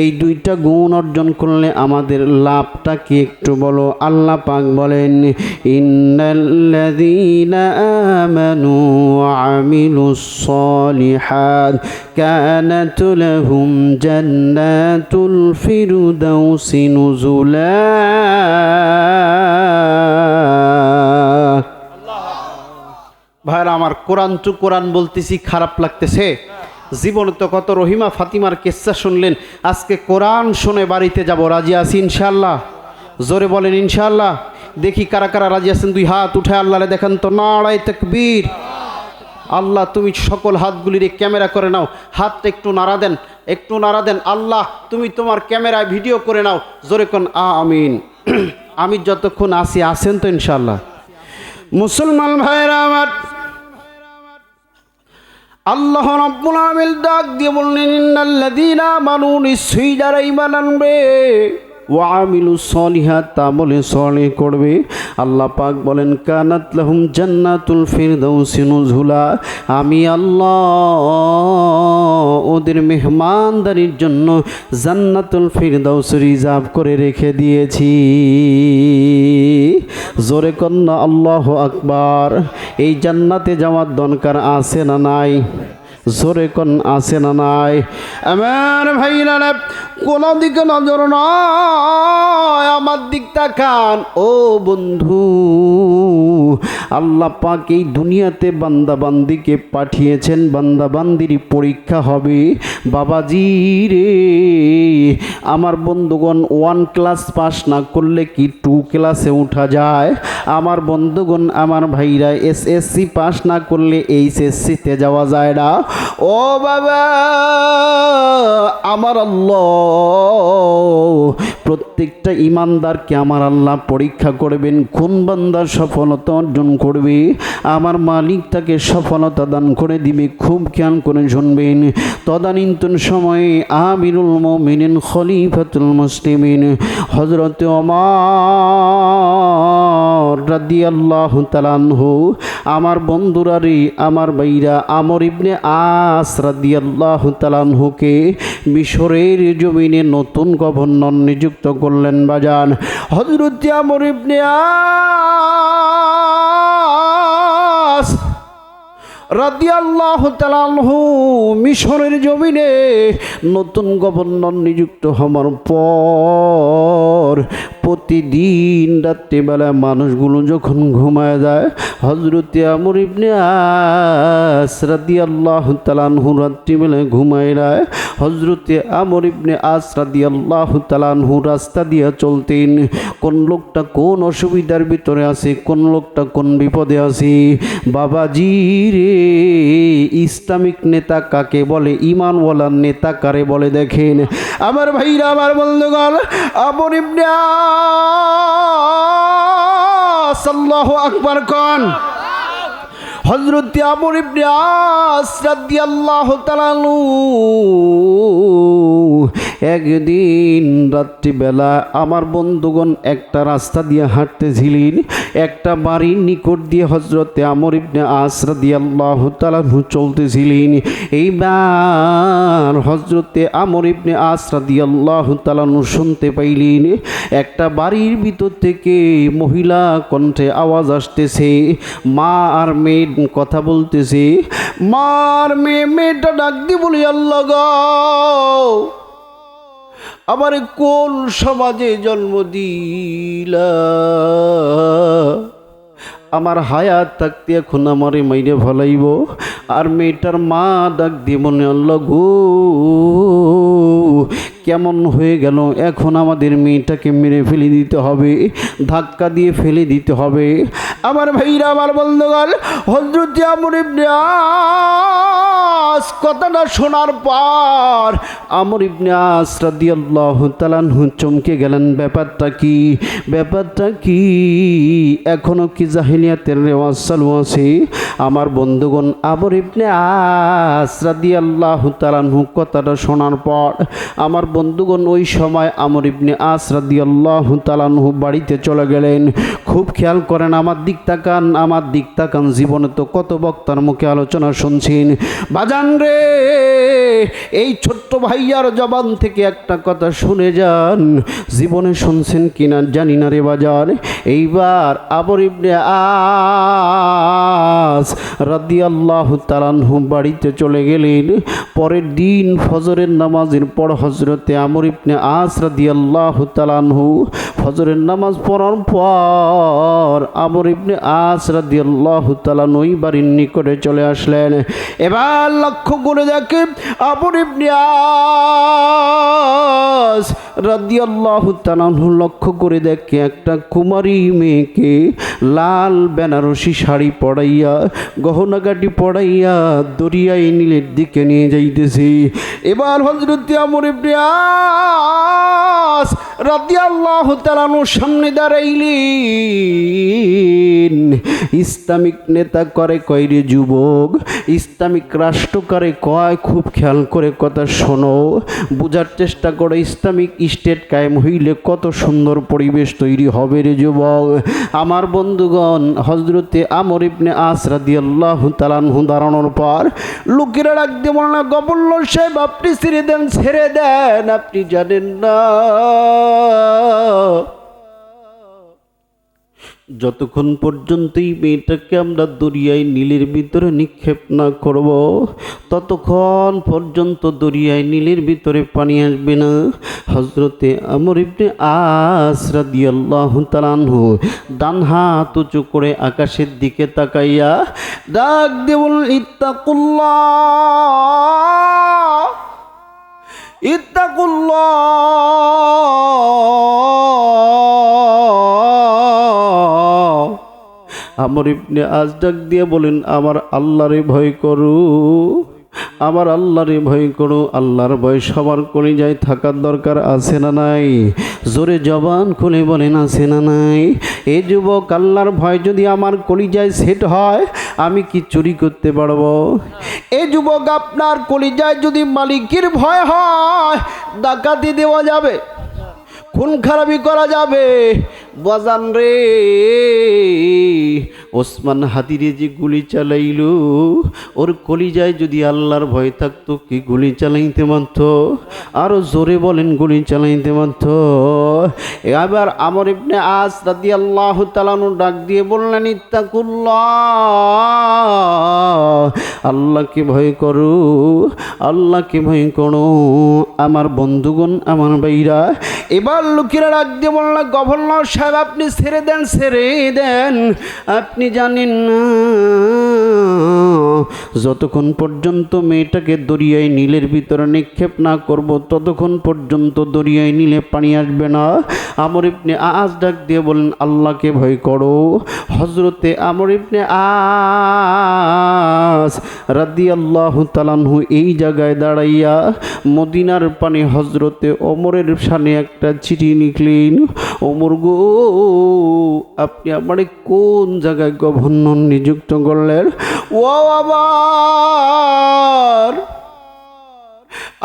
এই দুইটা গুণ অর্জন করলে আমাদের লাভটা কি একটু বলো। আল্লাহ পাক বলেন, ইন্নাল্লাযীনা আমানু ওয়া আমিলুস সালিহাত কানাত লাহুম জান্নাতুল ফিরদাউসি নুজুলা। ভাইরা আমার, কোরআন টু কোরআন বলতেছি, খারাপ লাগতেছে? জীবনে তো কত রহিমা ফাতিমার কিস্সা শুনলেন, আজকে কোরআন শুনে বাড়িতে যাব। রাজি আছি ইনশাআল্লাহ? জোরে বলেন ইনশাআল্লাহ। দেখি কারা কারা রাজি আছেন, দুই হাত উঠে আল্লাহরে দেখান তো। নারায়ে তাকবীর। আল্লাহ তুমি সকল হাতগুলিরে ক্যামেরা করে নাও, হাতটা একটু নাড়া দেন, একটু নাড়া দেন। আল্লাহ তুমি তোমার ক্যামেরায় ভিডিও করে নাও। জোরে কোন আমিন। আমি যতক্ষণ আসি, আসেন তো ইনশাআল্লাহ? মুসলমান ভাইরা আমার, আল্লাহ রাব্বুল আলামিন ডাক দিয়ে বললেন, ইন্নাল্লাযীনা আমানু, নিশ্চয়ই যারা ঈমান আনবে, ওয়া আমিলুস সলিহাত, তা বলে সলিহ করবে। আল্লাহ পাক বলেন, কানাত লাহুম জান্নাতুল ফিরদাউসি নুজুলা, আমি আল্লাহ ওদের মেহমানদারির জন্য জান্নাতুল ফিরদাউস রিজার্ভ করে রেখে দিয়েছি। জোরে কন্না আল্লাহু আকবার। এই জান্নাতে যাওয়ার দরকার আছে না নাই? জোরে কোন আছে না নাই? আমার ভাইরা, কোন দিকে নজর নয়, আমার দিক তাকান ও বন্ধু। আল্লাহ পাক এই দুনিয়াতে বান্দা বান্দিকে পাঠিয়েছেন, বান্দা বান্দির পরীক্ষা হবে। বাবাজি রে, আমার বন্ধুগণ, 1 ক্লাস পাস না করলে কি 2 ক্লাসে উঠা যায়? আমার বন্ধুগণ, আমার ভাইরা, SSC পাস না করলে HSCতে যাওয়া যায় না। ও বাবা আমার আল্লাহ প্রত্যেকটা ইমানদারকে আমার আল্লাহ পরীক্ষা করবেন, কোন বান্দা সফলতা অর্জন করবে আমার মালিক তাকে সফলতা দান করে দিবে। খুব খেয়াল করে শুনবেন। তদানীন্তন সময়ে আমিরুল মুমিনিন খলিফাতুল মুসলিমিন হযরত ওমর রাদিয়াল্লাহু তাআলা আনহু, আমার বন্ধুরা রে, আমার ভাইরা, আমর ইবনে আস রাদিয়াল্লাহু তাআলা আনহুকে মিশরের জমিনে নতুন গভর্নর নিযুক্ত করলেন বাজান। হযরত আমর ইবনে আস রাদিয়াল্লাহু তাআলা আনহু মিশরের জমিনে নতুন গভর্নর নিযুক্ত হওয়ার পর প্রতিদিন রাত্রিবেলা মানুষগুলো যখন ঘুমায় যায়, হযরত আমর ইবনে আস রাদিয়াল্লাহু তাআলা আনহু রাত্রিবেলায় ঘুমায় যায়। হযরত আমর ইবনে আস রাদিয়াল্লাহু তাআলা আনহু রাস্তা দিয়ে চলতেন। কোন লোকটা কোন অসুবিধার ভিতরে আছে, কোন লোকটা কোন বিপদে আছে। বাবাজি রে, ইসলামিক নেতা কাকে বলে, ঈমানওয়ালার নেতা কারে বলে দেখেন আমার ভাইরা, আমার বন্ধুগণ। আমর ইবনে আস, আল্লাহু আকবার কোন। হযরত আমর ইবনে আস রাদিয়াল্লাহু তাআলা একদিন রাত্রিবেলা আমার বন্ধুগণ একটা রাস্তা দিয়ে হাঁটতেছিলেন। একটা বাড়ির নিকট দিয়ে হযরত আমর ইবনে আস রাদিয়াল্লাহু তাআলা চলতেছিলেন। এইবার হযরত আমর ইবনে আস রাদিয়াল্লাহু তাআলা শুনতে পাইলেন একটা বাড়ির ভিতর থেকে মহিলা কণ্ঠে আওয়াজ আসতেছে। মা আর মেয়ে কথা বলতেছে। মার মেয়েটা ডাক দিয়ে বলি, আল্লাহ গো, আমার কোন সমাজে জন্ম দিলা, আমার হায়াত থাকতে এখন আমারে মাইরে ফলাইব। আর মেয়েটার মা ডাক দিয়ে মনে, আল্লাহ গো, কেমন হয়ে গেল, এখন আমাদের মেয়েটাকে মেরে ফেলে দিতে হবে, ধাক্কা দিয়ে ফেলে দিতে হবে। আমার ভাইরা, আমার বন্ধুগণ, হযরত আমর ইবনে আস কথাটা শোনার পর আমর ইবনে আস রাদিয়াল্লাহু তাআলা চমকে গেলেন। ব্যাপারটা কি, ব্যাপারটা কি, এখনো কি জাহিলিয়াতের রেওয়াজ চালু আছে? আমার বন্ধুগণ, আমর ইবনে আস রাদিয়াল্লাহু তাআলা কথাটা শোনার পর আমার বন্ধুগণ ওই সময় আমর ইবনে আস রাদিয়াল্লাহু তাআলা বাড়িতে চলে গেলেন। খুব খেয়াল করেন, আমার দিক তাকান, আমার দিক তাকান। জীবনে তো কত বক্তার মুখে আলোচনা শুনছেন বাজান রে, এই ছোট্ট ভাইয়ার জবান থেকে একটা কথা শুনে যান। জীবনে শুনছেন কিনা জানি না রে বাজান। এইবার আমর ইবনে আস রাদিয়াল্লাহু তাআলা বাড়িতে চলে গেলেন। পরের দিন ফজরের নামাজের পর হযরতে আমর ইবনে আস রাদিয়াল্লাহু তাআলা ফজরের নামাজ পড়ার পর আমর ইবনে আস রাদিয়াল্লাহু তাআলা ওই বাড়ির নিকটে চলে আসলেন। এবার লক্ষ্য করে দেখে আমর ইবনে আস রাদিয়াল্লাহু তাআলা লক্ষ্য করে দেখে একটা কুমারী মেয়েকে লাল বেনারসি শাড়ি পরাইয়া, গহনাগাটি পরাইয়া দরিয়ায় নীলের দিকে নিয়ে যাইতেছে। এবার হযরত আমর ইবনে আস রাদিয়াল্লাহু তাআলা সামনে দাঁড়াইলেন। ইসলামিক নেতা করে কয় রে যুবক, ইসলামিক রাষ্ট্র করে কয়, খুব খেয়াল করে কথা শোনো, বোঝার চেষ্টা করো। ইসলামিক স্টেট কায়েম হইলে কত সুন্দর পরিবেশ তৈরি হবে রে যুবক। আমার বন্ধুগণ, হযরতে আমর ইবনে আস রাদিয়াল্লাহু তাআলা দাঁড়ানোর পর লোকেরা ডাক দিয়ে বলে, না গভর্নর সাহেব, আপনি ছেড়ে দেন, ছেড়ে দেন, আপনি জানেন না যতক্ষণ পর্যন্ত এই মেয়েটাকে আমরা দরিয়ায় নীলের ভিতরে নিক্ষেপ না করব, ততক্ষণ পর্যন্ত দরিয়ায় নীলের ভিতরে পানি আসবে না। হযরতে আমর ইবনে আস রাদিয়াল্লাহু তাআলা ডান হাত উঁচু করে আকাশের দিকে তাকাইয়া ডাক দিয়ে বললেন, ইত্তাকুল্লাহ, ইত্তাকুল্লাহ। আমর ইবনে আস ডাক দিয়ে বলেন, আমার আল্লাহরে ভয় করো, আমার আল্লাহরে ভয় করো। আল্লাহর ভয় সবার কলিজায় থাকার দরকার আছে না নাই? জোরে জবান খুলে বলেন আছে না নাই? এ যুবক, আল্লাহর ভয় যদি আমার কলিজায় সেট হয়, আমি কি চুরি করতে পারবো? এ যুবক, আপনার কলিজায় যদি মালিকের ভয় হয়, ডাকাতি দেওয়া যাবে, খুন খারাপি করা যাবে। বাজান রে, ওসমান হাদিরে যে গুলি চালাইল, ওর কলিজায় যদি আল্লাহর ভয় থাকতো, কি গুলি চালাইতে মানত? আরো জোরে বলেন, গুলি চালাইতে মানত? এবার আমর ইবনে আস রাদিয়াল্লাহু তাআলা আনহু ডাক দিয়ে বললেন, ইত্তাকুল্লাহ, আল্লাহকে ভয় করো, আল্লাহকে ভয় করো। আমার বন্ধুগণ, আমার ভাইরা, এবার লোকেরা ডাক দিয়ে বলল, গভর্নর সাহেব, আপনি ছেড়ে দেন, ছেড়ে দেন। আপনি জানেন না, যতক্ষণ পর্যন্ত মেয়েটাকে দরিয়ায় নীলের ভিতরে নিক্ষেপ না করব, ততক্ষণ পর্যন্ত দরিয়ায় নীলে পানি আসবে না। আমর ইবনে আস ডাক দিয়ে বলেন, আল্লাহকে ভয় করো। হযরতে আমর ইবনে আস রাদিয়াল্লাহু তাআলা আনহু এই জায়গায় দাঁড়াইয়া মদিনার পানে হযরতে ওমরের সামনে একটা চিঠি লিখলেন। ওমর গো, আপনি আমারে কোন জায়গায় গভর্নর নিযুক্ত করলেন? ও আবার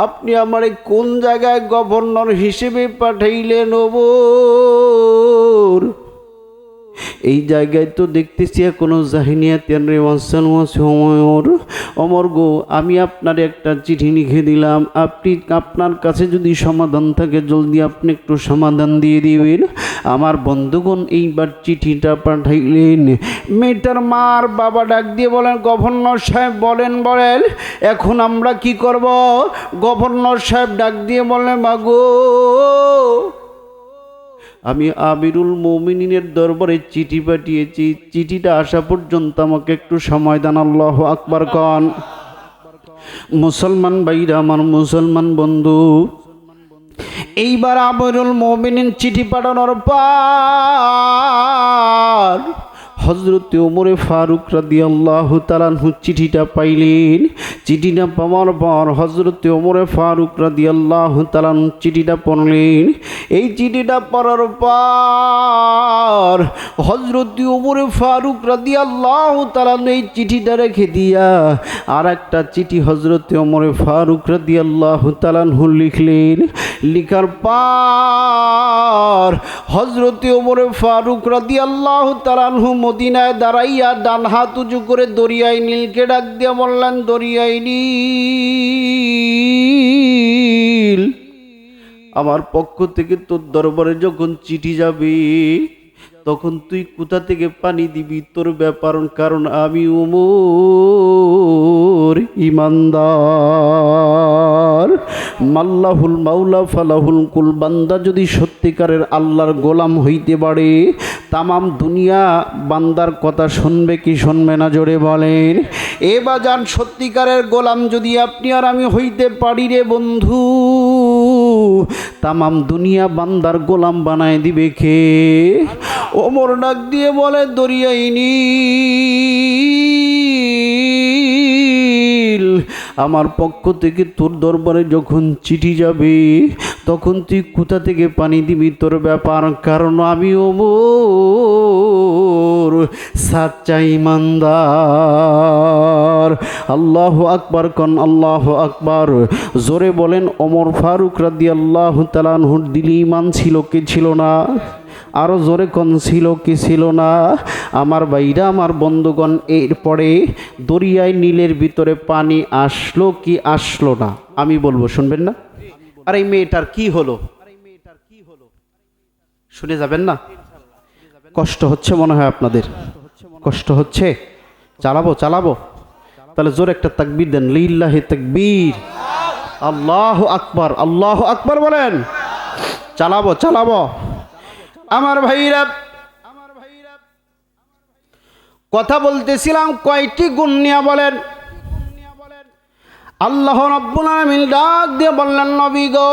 আপনি আমারে কোন জায়গায় গভর্নর হিসেবে পাঠাইলেন? ওমর, এই জায়গায় তো দেখতেছি এখনো জাহিনিয়াতের অমর গো, আমি আপনার একটা চিঠি লিখে দিলাম, আপনি আপনার কাছে যদি সমাধান থাকে জলদি আপনি একটু সমাধান দিয়ে দিবেন। আমার বন্ধুগণ এইবার চিঠিটা পাঠাইলেন। মেয়েটার মার বাবা ডাক দিয়ে বলেন, গভর্নর সাহেব বলেন, বলেন এখন আমরা কি করব? গভর্নর সাহেব ডাক দিয়ে বলেন, মাগো, আমি আমিরুল মুমিনিনের দরবারে চিঠি পাঠিয়েছি, চিঠিটা আসা পর্যন্ত আমাকে একটু সময় দেন। আল্লাহু আকবার কন। মুসলমান ভাইরা আমার, মুসলমান বন্ধু, এইবার আমিরুল মুমিনিন চিঠি পাঠানোর পর হযরত ওমরে ফারুক রাদিয়াল্লাহু তাআলা আনহু চিঠিটা পাইলেন। চিঠিটা পাওয়ার পর হযরত ওমরে ফারুক রাদিয়াল্লাহু তাআলা আনহু চিঠিটা পড়লেন। এই চিঠিটা পড়ার পর হযরত ওমরে ফারুক রাদিয়াল্লাহু তাআলা এই চিঠিটা রেখে দিয়া আর একটা চিঠি হযরত ওমরে ফারুক রাদিয়াল্লাহু তাআলা আনহু লিখলেন। লিখার পর হযরত ওমরে ফারুক রাদিয়াল্লাহু তাআলা আনহু মদিনায় দাঁড়াইয়া ডান হাত উঁচু করে দরিয়ায় নীলকে ডাক দিয়ে বললেন, দরিয়ায় নীল, আমার পক্ষ থেকে তোর দরবারে যখন চিঠি যাবে তখন তুই কোথা থেকে পানি দিবি তোর ব্যাপার, কারণ আমি ওমর ইমানদার। মাল্লাহুল মাওলা ফালাহুল কুল, বান্দা যদি সত্যিকারের আল্লাহর গোলাম হইতে পারে, তামাম দুনিয়া বান্দার কথা শুনবে কি শুনবে না, জোরে বলেন। এ বাজান, সত্যিকারের গোলাম যদি আপনি আর আমি হইতে পারি রে বন্ধু, তামাম দুনিয়া বান্দার গোলাম বানায় দিবে কে? ওমর ডাক দিয়ে বলে, দরিয়ায় নীল, আমার পক্ষ থেকে তোর দরবারে যখন চিঠি যাবে তখন তুই কোথা থেকে পানি দিবি তোর ব্যাপার, কারণ আমি ওমর সাচ্চা ইমানদার। আল্লাহু আকবার কন, আল্লাহু আকবার। জোরে বলেন, ওমর ফারুক রাদিয়াল্লাহু তাআলা আনহুর দিলে ঈমান ছিল কি ছিল না? আরো জোরে কোন, ছিল কি ছিল না? আমার ভাইরা, আমার বন্ধুগণ, এরপরে দরিয়ায় নীলের ভিতরে পানি আসলো কি আসলো না? আমি বলবো, শুনবেন না? আর এই মেয়েটার কি হলো শুনে যাবেন না? কষ্ট হচ্ছে মনে হয় আপনাদের, কষ্ট হচ্ছে? চালাবো চালাবো, তাহলে জোরে একটা তাকবীর দেন, লিল্লাহি তাকবীর, আল্লাহু আকবার, আল্লাহু আকবার বলেন। চালাবো চালাবো। আমার ভাইরা, কথা বলতেছিলাম কয়টি গুণ নিয়ে, বলেন। আল্লাহ রাব্বুল আলামিন ডাক দিয়ে বললেন, নবী গো,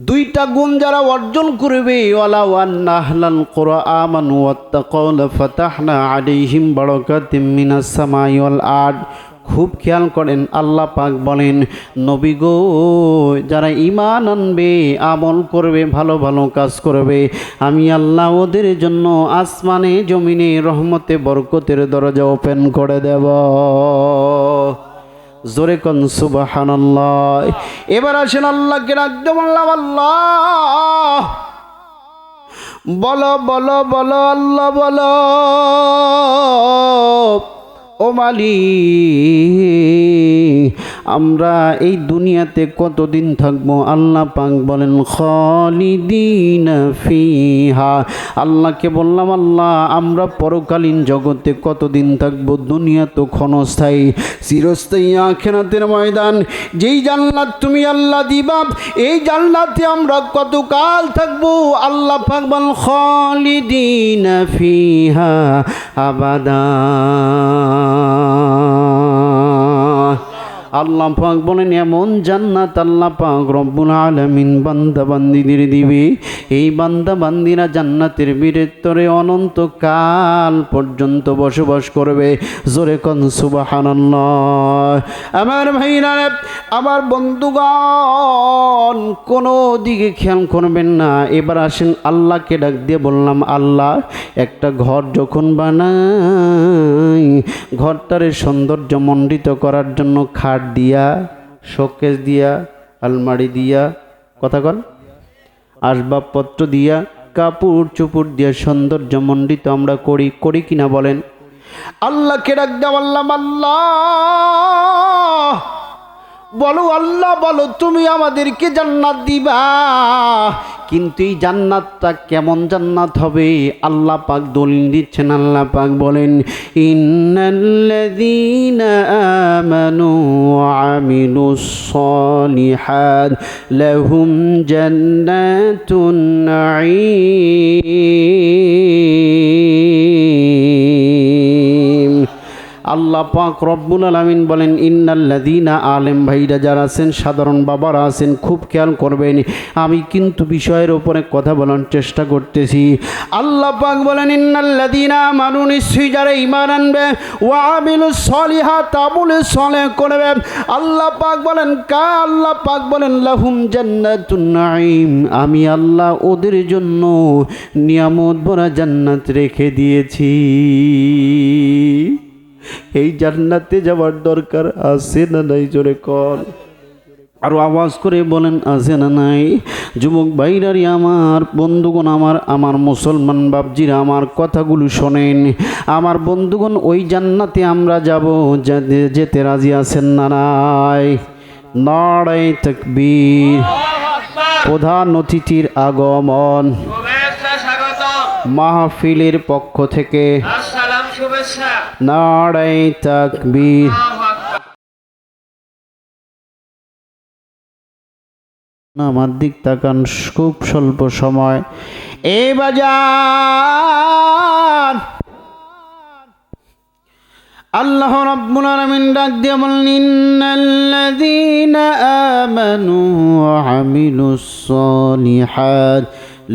দুইটা গুণ যারা অর্জন করবে, ওয়ালাউ আন্না আহলাল কুরআ আমানু ওয়াত্তাকাউ লাফাতাহনা আলাইহিম বারাকাতিম মিনাস সামাই ওয়াল আরদ। খুব খেয়াল করেন, আল্লাহ পাক বলেন, নবী গো, যারা ঈমান আনবে, আমল করবে, ভালো ভালো কাজ করবে, আমি আল্লাহ ওদের জন্য আসমানে জমিনে রহমতে বরকতের দরজা ওপেন করে দেব। জোরে কোন সুবহানাল্লাহ। এবার আসেন আল্লাহকে রাখতে বললাম, আল্লাহ বলো বলো বলো, আল্লাহ বলো, ও মালিক আমরা এই দুনিয়াতে কতদিন থাকবো? আল্লাহ পাক বলেন খালিদিনা ফিহা। আল্লাহকে বললাম, আল্লাহ আমরা পরকালীন জগতে কতদিন থাকবো? দুনিয়া তো ক্ষণস্থায়ী, চিরস্থায়ী আখিরাতের ময়দান। যেই জান্নাত তুমি আল্লাহ দিবা, এই জান্নাতে আমরা কতকাল থাকবো? আল্লাহ পাক বলেন খালিদিনা ফিহা আবাদা। আল্লাহ পাক বলেন এমন জান্নাত আল্লাহ পাক রব্বুল আলামিন বান্দা বান্দিদের দিবে, এই বান্দা বান্দিরা জান্নাতের ভিতরে অনন্তকাল পর্যন্ত বসবাস করবে। জোরে কোন সুবহানাল্লাহ। আমার ভাইরা, আমার বন্ধুগণ, কোনো দিকে খেয়াল করবেন না। এবার আসেন আল্লাহকে ডাক দিয়ে বললাম, আল্লাহ একটা ঘর যখন বানাই, ঘরটারে সৌন্দর্য মণ্ডিত করার জন্য খাট দিয়া, শোকেস দিয়া, আলমারি দিয়া, কথা কন, আসবাবপত্র দিয়া, কাপড় চোপড় দিয়া সৌন্দর্য মণ্ডিত আমরা করি কিনা বলেন? আল্লাহকে ডাক দেওয়া, বললাম আল্লাহ বলো, আল্লাহ বলো, তুমি আমাদেরকে জান্নাত দিবা, কিন্তু এই জান্নাতটা কেমন জান্নাত হবে? আল্লাহ পাক দলিল দিচ্ছেন। আল্লাহ পাক বলেন ইন্নাল্লাযীনা আমানু ওয়া আমিলুস সালিহাত লাহুম জান্নাতুন নাঈম। আল্লাহ পাক রব্বুল আলামিন বলেন ইন্নাল্লাযীনা, আলেম ভাইরা যারা আছেন, সাধারণ বাবারা আছেন, খুব খেয়াল করবেন, আমি কিন্তু বিষয়ের উপরে কথা বলার চেষ্টা করতেছি। আল্লাহ পাক বলেন ইন্নাল্লাযীনা আমানু, নিশ্চয়ই যারা ঈমান আনবে, ওয়া আমিলুস সলিহাত, আমল সালেহ করবে, আল্লাহ পাক বলেন আল্লাহ পাক বলেন লাহুম জান্নাতুন নাঈম, আমি আল্লাহ ওদের জন্য নিয়ামত ভরা জান্নাত রেখে দিয়েছি। এই জান্নাতে যাওয়ার দরকার আছে না নাই? জোরে কর, আরো আওয়াজ করে বলেন আছে না নাই? যুবক ভাইরারি আমার, বন্ধুগণ আমার মুসলমান বাপজিরা, আমার কথাগুলো শোনেন। আমার বন্ধুগণ, ওই জান্নাতে আমরা যাব, যেতে রাজি আছেন না নাই? নারে তাকবীর। প্রধান অতিথির আগমন, মাহফিলের পক্ষ থেকে নারে তাকবীর। আমার দিক তাকান, খুব স্বল্প সময়। এ বাজার আল্লাহ রাব্বুল আলামিন ডাক দিয়ে বলেন ইন্নাল্লাযীনা আমানু ওয়া আমিলুস সালিহাত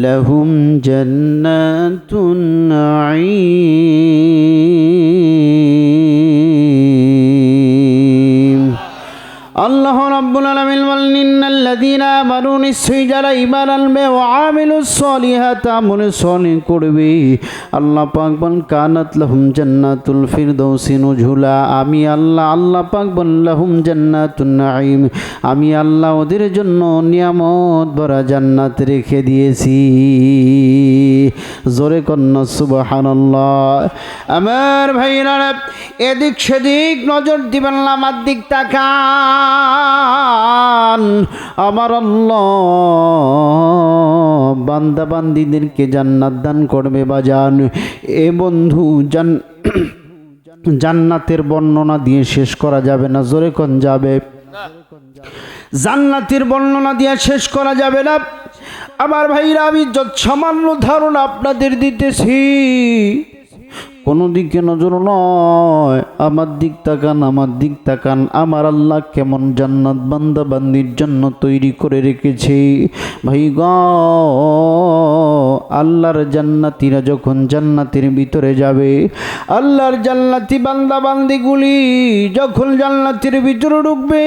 লাহুম জান্নাতুন নাঈম। আল্লাহ রাব্বুল আলামিন বলেন ইন্নাল্লাযীনা আমানু, নিশ্চয়ই যারা ঈমান আনবে, ওয়া আমিলুস সলিহাত, আমল সালেহ করবে, আল্লাহ পাক বলেন কানাত লাহুম জান্নাতুল ফিরদাউসি নুজুলা, আমি আল্লাহ পাক বলেন লাহুম জান্নাতুন নাঈম, আমি আল্লাহ ওদের জন্য নিয়ামত ভরা জান্নাত রেখে দিয়েছি। জোরে কন্না সুবহানাল্লাহ। আমার ভাইরা, এদিক সেদিক নজর দিবেন না, আমার দিক তাকান। আমার আল্লাহ বান্দা বান্দীদেরকে জান্নাত দান করবে বাজান। এ বন্ধু, জান্নাতের বর্ণনা দিয়ে শেষ করা যাবে না। জোরে কোন যাবে? জান্নাতের বর্ণনা দিয়ে শেষ করা যাবে না। আমার ভাইরা, আমি সামান্য ধারণা আপনাদের দিতেছি। কোনো দিকে নজর নয়, আমার দিক তাকান, আমার দিক তাকান। আমার আল্লাহ কেমন জান্নাত বান্দা বান্দির জন্য তৈরি করে রেখেছে ভাই গ। আল্লাহর জান্নাতীরা যখন জান্নাতের ভিতরে যাবে, আল্লাহর জান্নাতি বান্দা বান্দিগুলি যখন জান্নাতের ভিতরে ঢুকবে,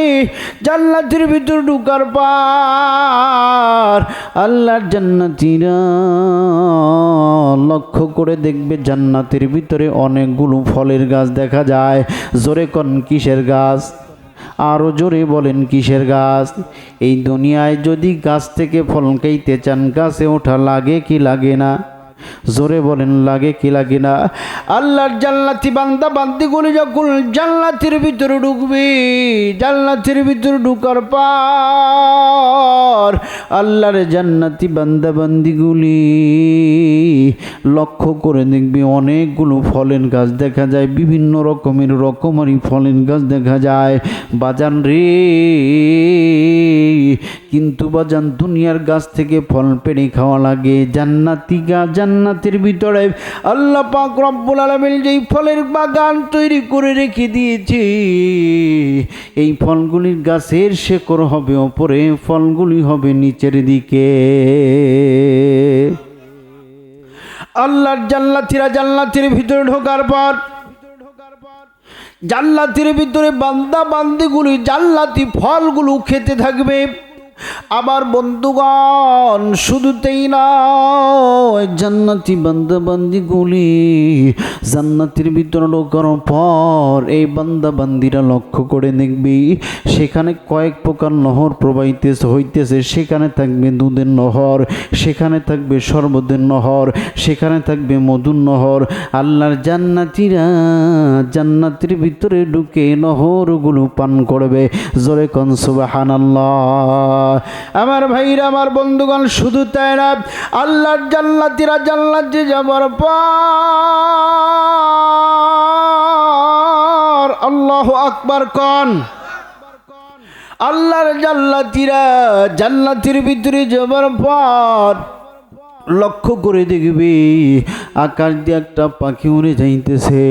জান্নাতের ভিতরে ঢুকার পর আল্লাহর জান্নাতীরা লক্ষ্য করে দেখবে জান্নাতের ভিতরে অনেকগুলো ফলের গাছ দেখা যায়। জোরে কোন কিসের গাছ? আরও জোরে বলেন কিসের গাছ? এই দুনিয়ায় যদি গাছ থেকে ফল খাইতে চান, গাছে ওঠা লাগে কি লাগে না? জোরে বলেন লাগে কি লাগে না? আল্লাহর জান্নাতি বান্দা বান্দিগুলি যখন জান্নাতের ভিতরে ঢুকবে, জান্নাতের ভিতরে ঢুকার পর আল্লাহর জান্নাতি বান্দা বান্দিগুলি লক্ষ্য করে দেখবে অনেকগুলো ফলের গাছ দেখা যায়, বিভিন্ন রকমারি ফলের গাছ দেখা যায়। বাজান রে, কিন্তু বাজান দুনিয়ার গাছ থেকে ফল পেড়ে খাওয়া লাগে, জান্নাতি গাছ জান্নাতের ভিতরে আল্লাহ পাক রব্বুল আলামিন যেই ফলের বাগান তৈরি করে রেখে দিয়েছে, এই ফলগুলির গাছের শেকড় হবে ওপরে, ফলগুলি হবে নিচের দিকে। আল্লাহর জান্নাতীরা জান্নাতের ভিতরে ঢোকার পর জান্নাতের ভিতরে বান্দা বান্দিগুলি জান্নাতি ফলগুলো খেতে থাকবে। আমার বন্ধুগণ, শুধু তাই নয়, জান্নাতি বান্দা বান্দিগুলি জান্নাতের ভিতরে ঢোকার পর এই বান্দা বান্দিরা লক্ষ্য করে দেখবি সেখানে কয়েক প্রকার নহর প্রবাহিত হইতেছে। সেখানে থাকবে দুধের নহর, সেখানে থাকবে শরবতের নহর, সেখানে থাকবে মধুর নহর। আল্লাহর জান্নাতীরা জান্নাতের ভিতরে ঢুকে নহরগুলো পান করবে। জোরে কোন সুবহানাল্লাহ। আমার ভাইরা, আমার বন্ধুগণ, শুধু তাই না, আল্লাহর জান্নাতীরা জান্নাতে যাবার পর আল্লাহু আকবার কোন। আল্লাহর জান্নাতীরা জান্নাতের ভিতরে যাবার পর লক্ষ্য করে দেখবি আকাশ দিয়ে একটা পাখি উড়ে যাইতেছে।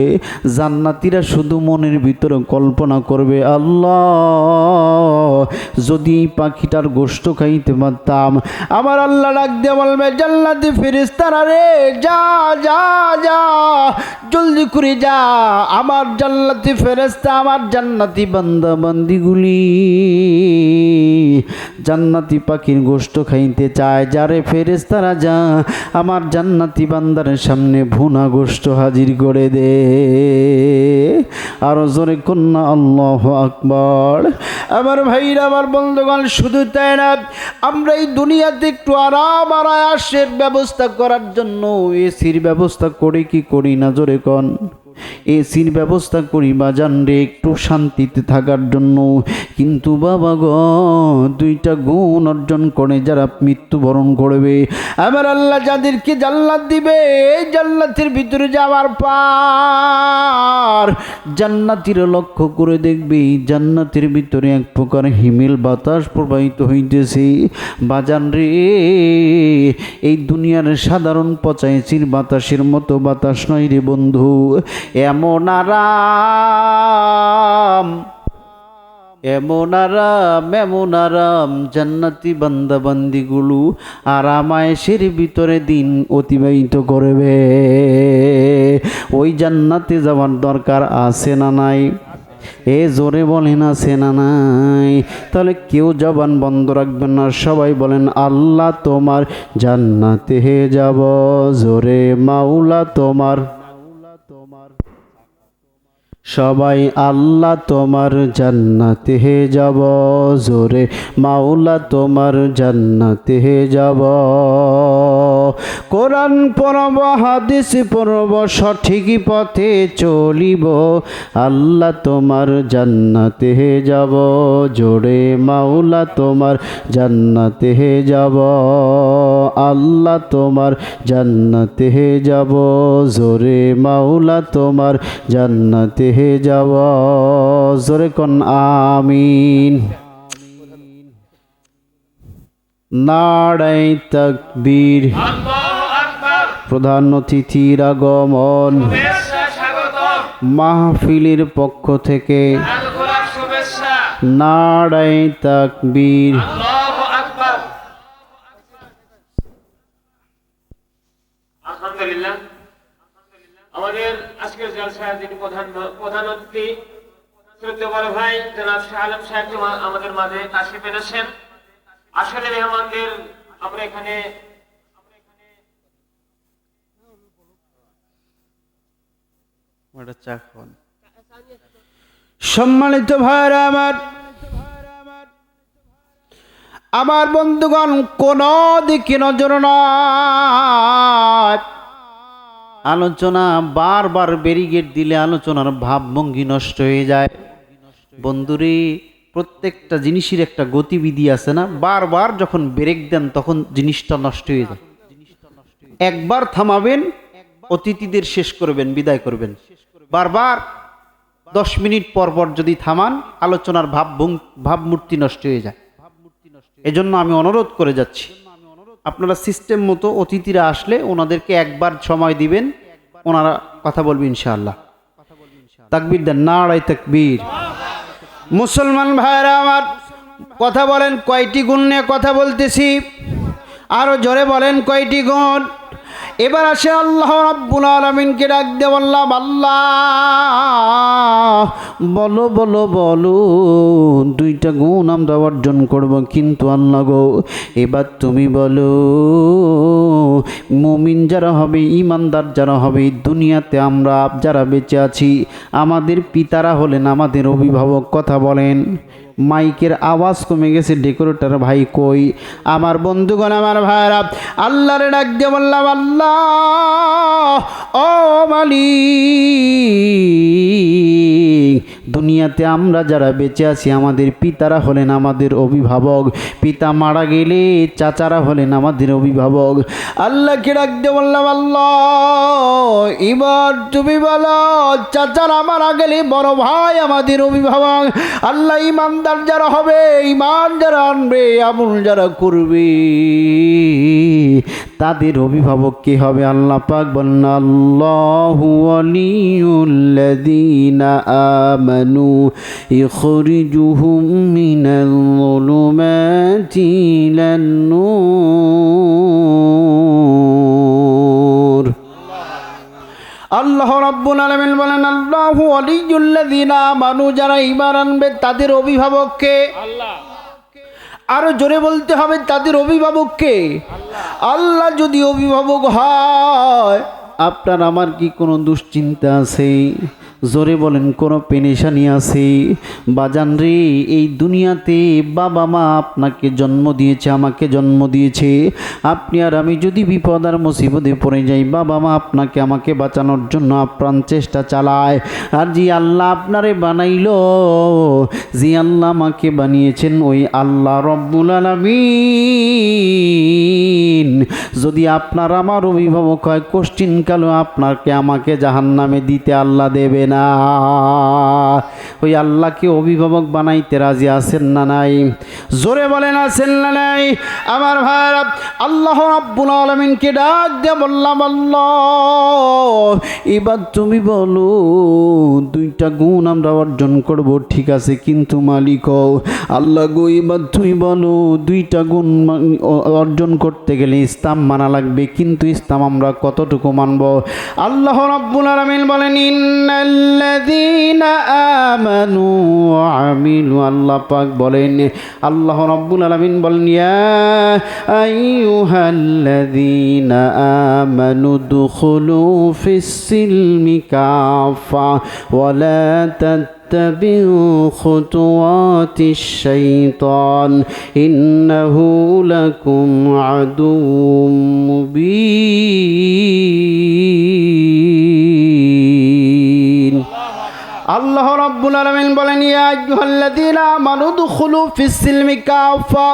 জান্নাতীরা শুধু মনের ভিতরে কল্পনা করবে, আল্লাহ যদি এই পাখিটার গোশত খাইতে পারতাম। আমার আল্লাহ ডাক দিয়ে বলবে, জান্নাতি ফেরেশতারা রে, যা যা যা, জলদি করে যা। আমার জান্নাতি ফেরেশতা, আমার জান্নাতি বান্দা বান্দিগুলি জান্নাতি পাখির গোশত খাইতে চায়। যারে ফেরেশতারা যা, আমার জান্নাতি বান্দার সামনে ভুনা গোশত হাজির করে দে। আরো জোরে কন্যা আল্লাহু আকবার। আমার ভাইরা, আমার বন্ধুগণ, শুধু তাই না, আমরা এই দুনিয়াতে একটু আরাম আর আয়েশের ব্যবস্থা করার জন্য এসির ব্যবস্থা করি কি করি না? জোরে কন। এসির ব্যবস্থা করি বাজান রে, একটু শান্তিতে থাকার জন্য। কিন্তু বাবা গো, দুইটা গুণ অর্জন করে যারা মৃত্যুবরণ করবে, আমার আল্লাহ যাদেরকে জান্নাত দিবে, এই জান্নাতের ভিতরে যাওয়ার পর জান্নাতীরা লক্ষ্য করে দেখবে জান্নাতের ভিতরে এক প্রকার হিমেল বাতাস প্রবাহিত হইতেছে। বাজান রে, এই দুনিয়ার সাধারণ পচা এসির বাতাসের মতো বাতাস নয় রে বন্ধু। এমন আরাম, এমন আরাম, এমন আরাম, জান্নাতি বান্দা বান্দিগুলো আরাম আয়েশের ভিতরে দিন অতিবাহিত করবে। ওই জান্নাতে যাওয়ার দরকার আছে না নাই? এ জোরে বলেন আছে না নাই? তাহলে কেউ জবান বন্ধ রাখবেন না, সবাই বলেন আল্লাহ তোমার জান্নাতে যাব। জোরে মাওলা তোমার, সবাই আল্লাহ তোমার জান্নাতে যাব। জোরে মাওলা তোমার জান্নাতে যাব। কোরআন পড়ব, হাদিস পড়ব, সঠিক পথে চলিব, আল্লাহ তোমার জান্নাতে যাব। জোরে মাওলা তোমার জান্নাতে যাব। আল্লাহ তোমার জান্নাতে যাব। জোরে মাওলা তোমার জান্নাতে যাব। জোরে কোন আমিন। নারায়ে তাকবীর। প্রধান অতিথির আগমন। মাহফিলের পক্ষ থেকে আল কোরআন শুভেচ্ছা। নারায়ে তাকবীর। আল্লাহু আকবার। আলহামদুলিল্লাহ, আমাদের আজকের জলসায় যিনি প্রধান অতিথি শ্রদ্ধেয় বড় ভাই জনাব শাহ আলম সাহেব আমাদের মাঝে তাশরিফ এনেছেন। আসলে মেহমানদের আমরা এখানে সম্মানিত ভাইরা আমার বন্ধুগণ, কোন দিকে নজর নয়। আলোচনা বারবার ব্যারিকেড দিলে আলোচনার ভাবভঙ্গি নষ্ট হয়ে যায়। বন্ধুরে, প্রত্যেকটা জিনিসের একটা গতিবিধি আছে না? বারবার যখন ব্রেক দেন তখন জিনিসটা নষ্ট হয়ে যায়। একবার থামাবেন, অতিথিদের শেষ করবেন, বিদায় করবেন। বারবার 10 মিনিট পর পর যদি থামান, আলোচনার ভাবমূর্তি নষ্ট হয়ে যায়। এজন্য আমি অনুরোধ করে যাচ্ছি, আপনারা সিস্টেম মতো অতিথিরা আসলে ওনাদেরকে একবার সময় দিবেন, ওনারা কথা বলবেন ইনশাআল্লাহ। তাকবীর দেন, নারায়ে তাকবীর। মুসলমান ভাইরা আমার, কথা বলেন কয়টি গুণ নিয়ে কথা বলতেছি? আরো জোরে বলেন কয়টি গুণ? এবার আসে আল্লাহ রাব্বুল আলামিনকে ডাক দিয়ে বললাম, আল্লাহ বলো বলো বলো, 2টা গুণ আমরা অর্জন করব, কিন্তু আল্লাহ গো এবার তুমি বলো, মুমিন যারা হবে, ইমানদার যারা হবে, দুনিয়াতে আমরা যারা বেঁচে আছি, আমাদের পিতারা হলেন আমাদের অভিভাবক। কথা বলেন। মাইকের আওয়াজ কমে গেছে, ডেকোরেটর ভাই কই? আমার বন্ধুগণ, আমার ভাইরা, আল্লাহরে ডাক দিয়ে বললাম, আল্লাহ ও মালিক, দুনিয়াতে আমরা যারা বেঁচে আছি, আমাদের পিতারা হলেন আমাদের অভিভাবক, পিতা মারা গেলে চাচারা হলেন আমাদের অভিভাবক। আল্লাহকে ডাক দিয়ে বললাম, আল্লাহ এবার তুমি বলো, চাচারা মারা গেলে বড় ভাই আমাদের অভিভাবক। আল্লাহ ইমানদার যারা হবে, ইমান যারা আনবে, আমল যারা করবে, তাদের অভিভাবক কে হবে? আল্লাহ পাক বলেন, আল্লাহু ওয়ালিয়ুল্লাযীনা আমানু ইখরিজুহুম মিনাল যুলুমাতি ইলান নূর। আল্লাহ রাব্বুল আলামিন বলেন, আল্লাহু ওয়ালিয়ুল্লাযীনা আমানু, যারা ঈমান আনবে তাদের অভিভাবককে আল্লাহ। আরো জোরে বলতে হবে, তাদের অভিভাবককে আল্লাহ। যদি অভিভাবক হয়, আপনার আমার কি কোনো দুশ্চিন্তা আছে? জোরে বলেন, কোনো পেরেশানি আছে? বাজান রে, এই দুনিয়াতে বাবা মা আপনাকে জন্ম দিয়েছে, আমাকে জন্ম দিয়েছে। আপনি আর আমি যদি বিপদ আর মুসিবতে পড়ে যাই, বাবা মা আপনাকে আমাকে বাঁচানোর জন্য আপ্রাণ চেষ্টা চালায়। আর যে আল্লাহ আপনারে বানাইলো, যে আল্লাহ আমাকে বানিয়েছেন, ওই আল্লাহ রব্বুল আলামিন যদি আপনার আমার অভিভাবক হয়, কোশ্চিন কালো আপনাকে আমাকে জাহান্নামে দিতে আল্লাহ দেবে না। ওই আল্লাহকে অভিভাবক বানাইতে রাজি আছেন না নাই? জোরে বলেন, আছেন না নাই? আমার ভাইরা, আল্লাহ রাব্বুল আলামিনকে ডাক দিয়ে বললাম, আল্লাহ এবার তুমি বলো, 2টা গুণ আমরা অর্জন করব, ঠিক আছে, কিন্তু মালিক আল্লাহ গো এবার তুমি বলো, 2টা গুণ অর্জন করতে গেলে ইসলাম মানা লাগবে, কিন্তু ইসলাম আমরা কতটুকু মানব? আল্লাহ রাব্বুল আলামিন বলেন, ইন্নাল্লাযীনা আমানু ওয়া আমিলু, আল্লাহ পাক বলেন, আল্লাহ রাব্বুল আলামিন বলেন, ইয়া আইয়ুহাল্লাযীনা আমানু দুখুলু ফিস সিলমি কাফা ওয়া লা اتبعوا خطوات الشيطان إنه لكم عدو مبين আল্লাহ রাব্বুল আলামিন বলেন, ইয়া আইয়ুহাল্লাযীনা আমানু দুখুলু ফিস-সিলমি কাফা,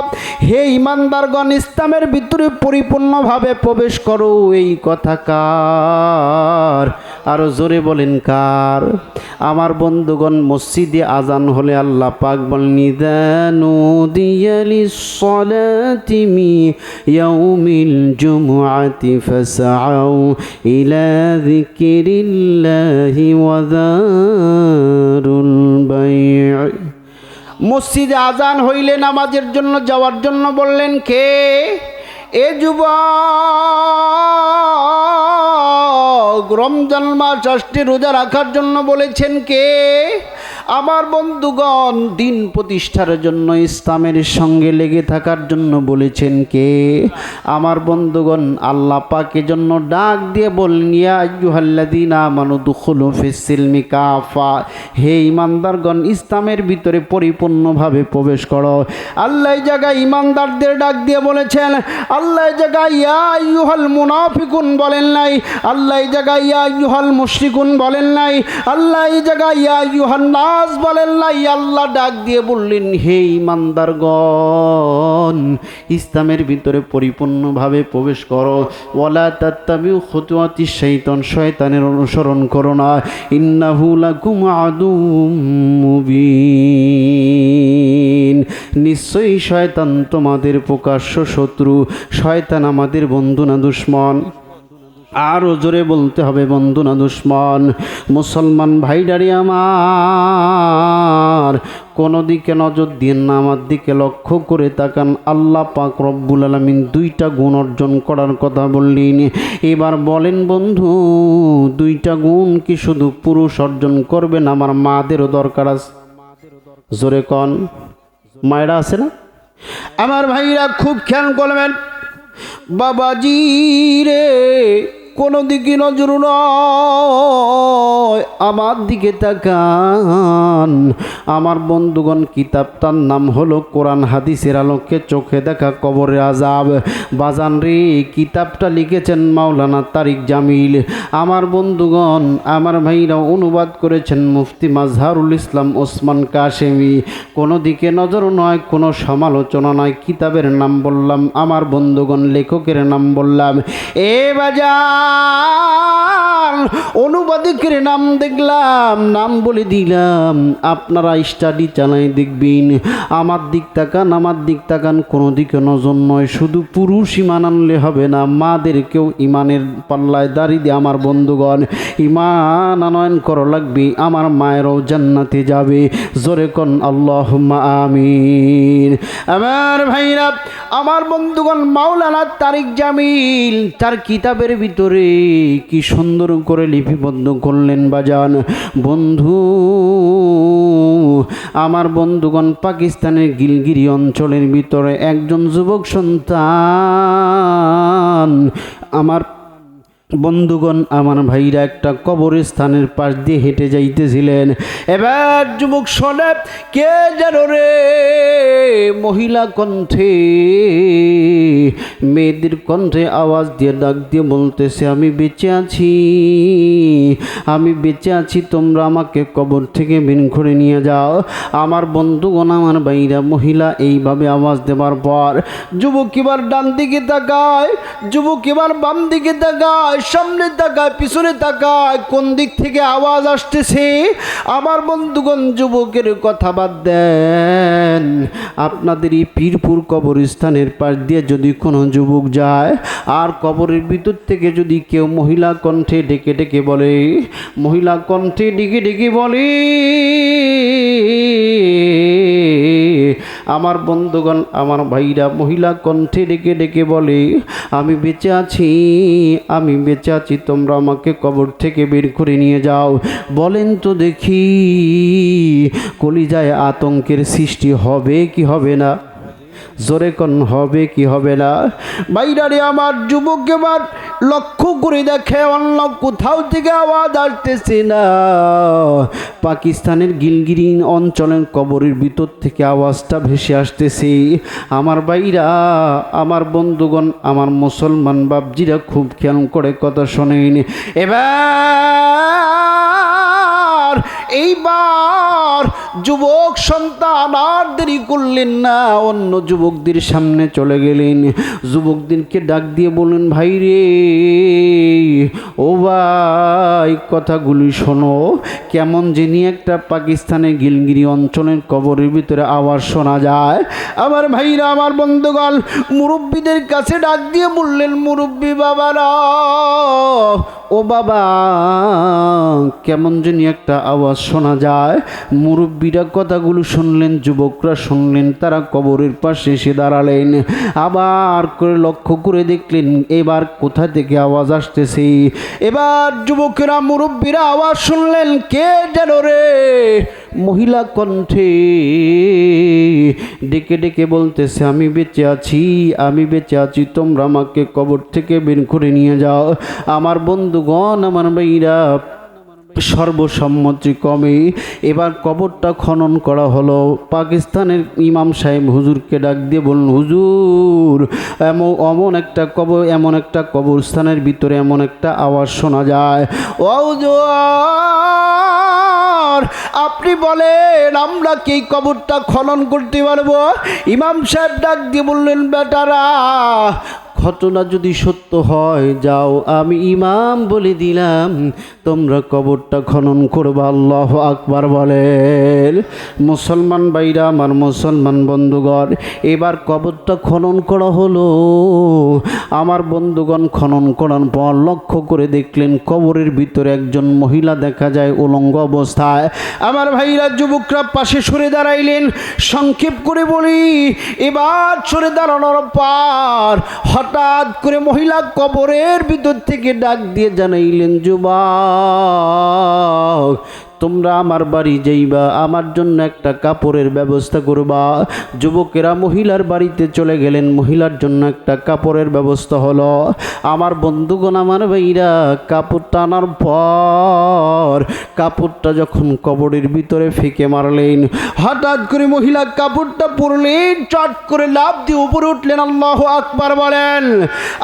হে ঈমানদারগণ ইসলামের ভিতরে পরিপূর্ণভাবে প্রবেশ করো। এই কথা কার? আরো জোরে বলেন কার? আমার বন্ধুগণ, মসজিদে আজান হলে আল্লাহ পাক বলেন, ইযা নুদিয়া লিস-সালাতি মি ইয়াউমিল জুমআতি ফাসআউ ইলা যিকিরিল্লাহি ওয়া যারুল বাই'। মসজিদে আজান হইলে নামাজের জন্য যাওয়ার জন্য বললেন কে? এ যুবক, রমজান মাস আসছে, রোজা রাখার জন্য বলেছেন কে? আমার বন্ধুগণ, দিন প্রতিষ্ঠার জন্য ইসলামের সঙ্গে লেগে থাকার জন্য বলেছেন কে? আমার বন্ধুগণ, আল্লাহ পাকের জন্য ডাক দিয়ে বললেন, ইয়া আইয়ুহাল্লাযীনা আমানু দুখুলু ফিস-সিলমি কাফা, হে ঈমানদারগণ ইসলামের ভিতরে পরিপূর্ণভাবে প্রবেশ করো। আল্লাহ এই জায়গায় ঈমানদারদের ডাক দিয়ে বলেছেন, আল্লাহ এই জায়গায় ইয়া আইয়ুহাল মুনাফিকুন বলেন নাই, আল্লাহ এই জায়গায় ইয়া আইয়ুহাল মুশরিকুন বলেন নাই, আল্লাহ এই জায়গায় ইয়া আইয়ুহান নাস বলেন নাই। আল্লাহ ডাক দিয়ে বললেন, হে ঈমানদারগণ ইসলামের ভিতরে পরিপূর্ণভাবে প্রবেশ করো। ওয়ালা তাত্তাবিউ খুতুওয়াতিশ শাইতান, শয়তানের অনুসরণ করো না। ইন্নাহু লাকুম আদুউম মুবিন, নিশ্চয়ই শয়তান তোমাদের প্রকাশ্য শত্রু। শয়তান আমাদের বন্ধু না দুশমন? আরও জোরে বলতে হবে, বন্ধু না দুশমন? মুসলমান ভাইডারি আমার, কোনো দিকে নজর দিন না, আমার দিকে লক্ষ্য করে তাকান। আল্লাহ পাক রব্বুল আলামিন দুইটা গুণ অর্জন করার কথা বললেন। এবার বলেন বন্ধু, দুইটা গুণ কি শুধু পুরুষ অর্জন করবেন? আমার মাদেরও দরকার আছে। জোরে কন, মায়েরা আছে না? আমার ভাইরা খুব খেয়াল করবেন, বাবাজি রে, কোনো দিকে নজর নয়, আমার দিকে তাকান। আমার বন্ধুগণ, কিতাবটার নাম হলো কোরআন হাদিসের আলোকে চোখে দেখা কবরের আযাব। বাজান রে, কিতাবটা লিখেছেন মাওলানা তারিক জামিল। আমার বন্ধুগণ, আমার ভাইরা অনুবাদ করেছেন মুফতি মাজহারুল ইসলাম ওসমান কাশেমি। কোনো দিকে নজর নয়, কোনো সমালোচনা নয়। কিতাবের নাম বললাম, আমার বন্ধুগণ লেখকের নাম বললাম। এ বাজার অনুবাদকের নাম দেখলাম, নাম বলে দিলাম, আপনারা স্টাডি চালাই দেখবেন। আমার দিক তাকান, আমার দিক তাকান, কোনো দিকে নজর নয়। শুধু পুরুষ ইমান আনলে হবে না, মাদেরকেও ইমানের পাল্লায় দাঁড়িয়ে দিয়ে আমার বন্ধুগণ ইমান আনয়ন করা লাগবে। আমার মায়েরাও জান্নাতে যাবে। জোরে কোন আল্লাহুম্মা আমিন। আমার ভাইরা, আমার বন্ধুগণ, মাওলানা তারিক জামিল তার কিতাবের ভিতরে কি সুন্দর করে লিপিবদ্ধ করলেন বাজান। বন্ধু আমার বন্ধুগণ, পাকিস্তানের গিলগিরি অঞ্চলের ভিতরে একজন যুবক সন্তান, আমার বন্ধুগণ, আমার ভাইরা একটা কবরস্থানের পাশ দিয়ে হেঁটে যাইতেছিলেন। এবার যুবক শোনে, কে যেন রে মহিলা কণ্ঠে, মেয়েদের কণ্ঠে আওয়াজ দিয়ে ডাক দিয়ে বলতেছে, আমি বেঁচে আছি, আমি বেঁচে আছি, তোমরা আমাকে কবর থেকে বের করে নিয়ে যাও। আমার বন্ধুগণ, আমার ভাইরা, মহিলা এইভাবে আওয়াজ দেওয়ার পর যুবক এবার ডান দিকে তাকায়, যুবক এবার বাম দিকে তাকায়, সামনে তাকায়, পিছনে তাকায়, কোন দিক থেকে আওয়াজ আসতেছে। আমার বন্ধুগণ, যুবকের কথা বাদ দেন, আপনাদের এই পীরপুর কবরস্থানের পাশ দিয়ে যদি কোনো যুবক যায় আর কবরের ভিতর থেকে যদি কেউ মহিলা কণ্ঠে ডেকে ডেকে বলে, মহিলা কণ্ঠে ডেকে ডেকে বলে, আমার বন্ধুগণ, আমার ভাইরা, মহিলা কণ্ঠে ডেকে ডেকে বলে, আমি বেঁচে আছি, আমি বেঁচে আছি, তোমরা আমাকে কবর থেকে বের করে নিয়ে যাও। বলেন তো দেখি, কলিজায় আতঙ্কের সৃষ্টি হবে কি হবে না? জোরে কোন হবে কি হবে না? বাইরে আমার যুবক এবার লক্ষ্য করে দেখে অন্য কোথাও থেকে আওয়াজ আসতেছে না, পাকিস্তানের গিলগিরি অঞ্চলের কবরের ভিতর থেকে আওয়াজটা ভেসে আসতেছে। আমার ভাইরা, আমার বন্ধুগণ, আমার মুসলমান বাপজিরা খুব খেয়াল করে কথা শোনেন। এবার এইবার যুবক সন্তান আর দেরি করলেন না, অন্য যুবকদের সামনে চলে গেলেন। যুবকদেরকে ডাক দিয়ে বললেন, ভাই রে, ও ভাই, কথাগুলি শোনো। কেমন যিনি একটা পাকিস্তানের গিলগিরি অঞ্চলের কবরের ভিতরে আওয়াজ শোনা যায়। আমার ভাইরা, আমার বন্ধুগণ, মুরব্বীদের কাছে ডাক দিয়ে বললেন, মুরব্বী বাবারা, ও বাবা, কেমন জানি একটা আওয়াজ শোনা যায়। মুরব্বীরা কথাগুলো শুনলেন, যুবকরা শুনলেন, তারা কবরের পাশে এসে দাঁড়ালেন। আবার করে লক্ষ্য করে দেখলেন এবার কোথা থেকে আওয়াজ আসতেছে। এবার যুবকেরা, মুরব্বীরা আওয়াজ শুনলেন, কে যেন রে মহিলা কণ্ঠে ডেকে ডেকে বলতেছে, আমি বেঁচে আছি, আমি বেঁচে আছি, তোমরা আমাকে কবর থেকে বের করে নিয়ে যাও। আমার বন্ধুগণ, আমার ভাইরা, সর্বসম্মতিক্রমে এবার কবরটা খনন করা হলো। পাকিস্তানের ইমাম সাহেব হুজুরকে ডাক দিয়ে বলুন, হুজুর, এমন একটা কবরস্থানের ভিতরে এমন একটা আওয়াজ শোনা যায়। ও হুজুর, আপনি বলেন আমরা কি কবরটা খনন করতে পারবো? ইমাম সাহেব ডাক দিয়ে বললেন, বেটারা, ঘটনা যদি সত্য হয়, যাও, আমি ইমাম বলে দিলাম, তোমরা কবরটা খনন করবা। আল্লাহু আকবার বলেন। মুসলমান ভাইরা আমার, মুসলমান বন্ধুগণ, এবার কবরটা খনন করা হলো। আমার বন্ধুগণ, খনন করার পর লক্ষ্য করে দেখলেন কবরের ভিতরে একজন মহিলা দেখা যায় উলঙ্গ অবস্থায়। আমার ভাইরা, যুবকরা পাশে সরে দাঁড়াইলেন। সংক্ষেপ করে বলি, এবার সরে দাঁড়ানোর পর হঠাৎ করে মহিলা কবরের ভিতর থেকে ডাক দিয়ে জানাইলেন, যুবক, তোমরা আমার বাড়ি যাইবা, আমার জন্য একটা কাপড়ের ব্যবস্থা করবা। যুবকেরা মহিলার বাড়িতে চলে গেলেন, মহিলার জন্য একটা কাপড়ের ব্যবস্থা হলো। আমার বন্ধুগণ, আমার ভাইরা, কাপড়টা আনার পর কাপড়টা যখন কবরের ভিতরে ফেঁকে মারলেন, হঠাৎ করে মহিলা কাপড়টা পরলেন, চট করে লাফ দিয়ে উপরে উঠলেন। আল্লাহু আকবার বলেন।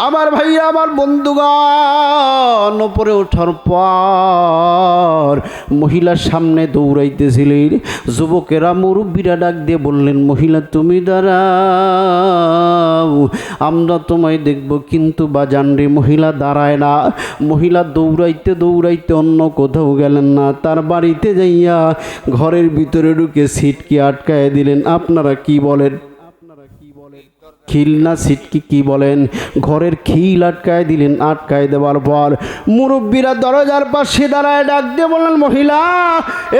আমার ভাইরা, আমার বন্ধুগণ, উপরে ওঠার পর মহিলার সামনে দৌড়াইতেছিলেন। যুবকেরা, মুরব্বীরা ডাক দিয়ে বললেন, মহিলা তুমি দাঁড়াও, আমরা তোমায় দেখব। কিন্তু বাজান রে, মহিলা দাঁড়ায় না। মহিলা দৌড়াইতে দৌড়াইতে অন্য কোথাও গেলেন না, তার বাড়িতে যাইয়া ঘরের ভিতরে ঢুকে সিটকে আটকায় দিলেন। আপনারা কি বলেন? খিল না সিটকি কি বলেন? ঘরের খিল আটকায় দিলেন। আটকায় দেওয়ার পর মুরব্বীরা দরজার পাশে দাঁড়ায় ডাক দিয়ে বললেন, মহিলা,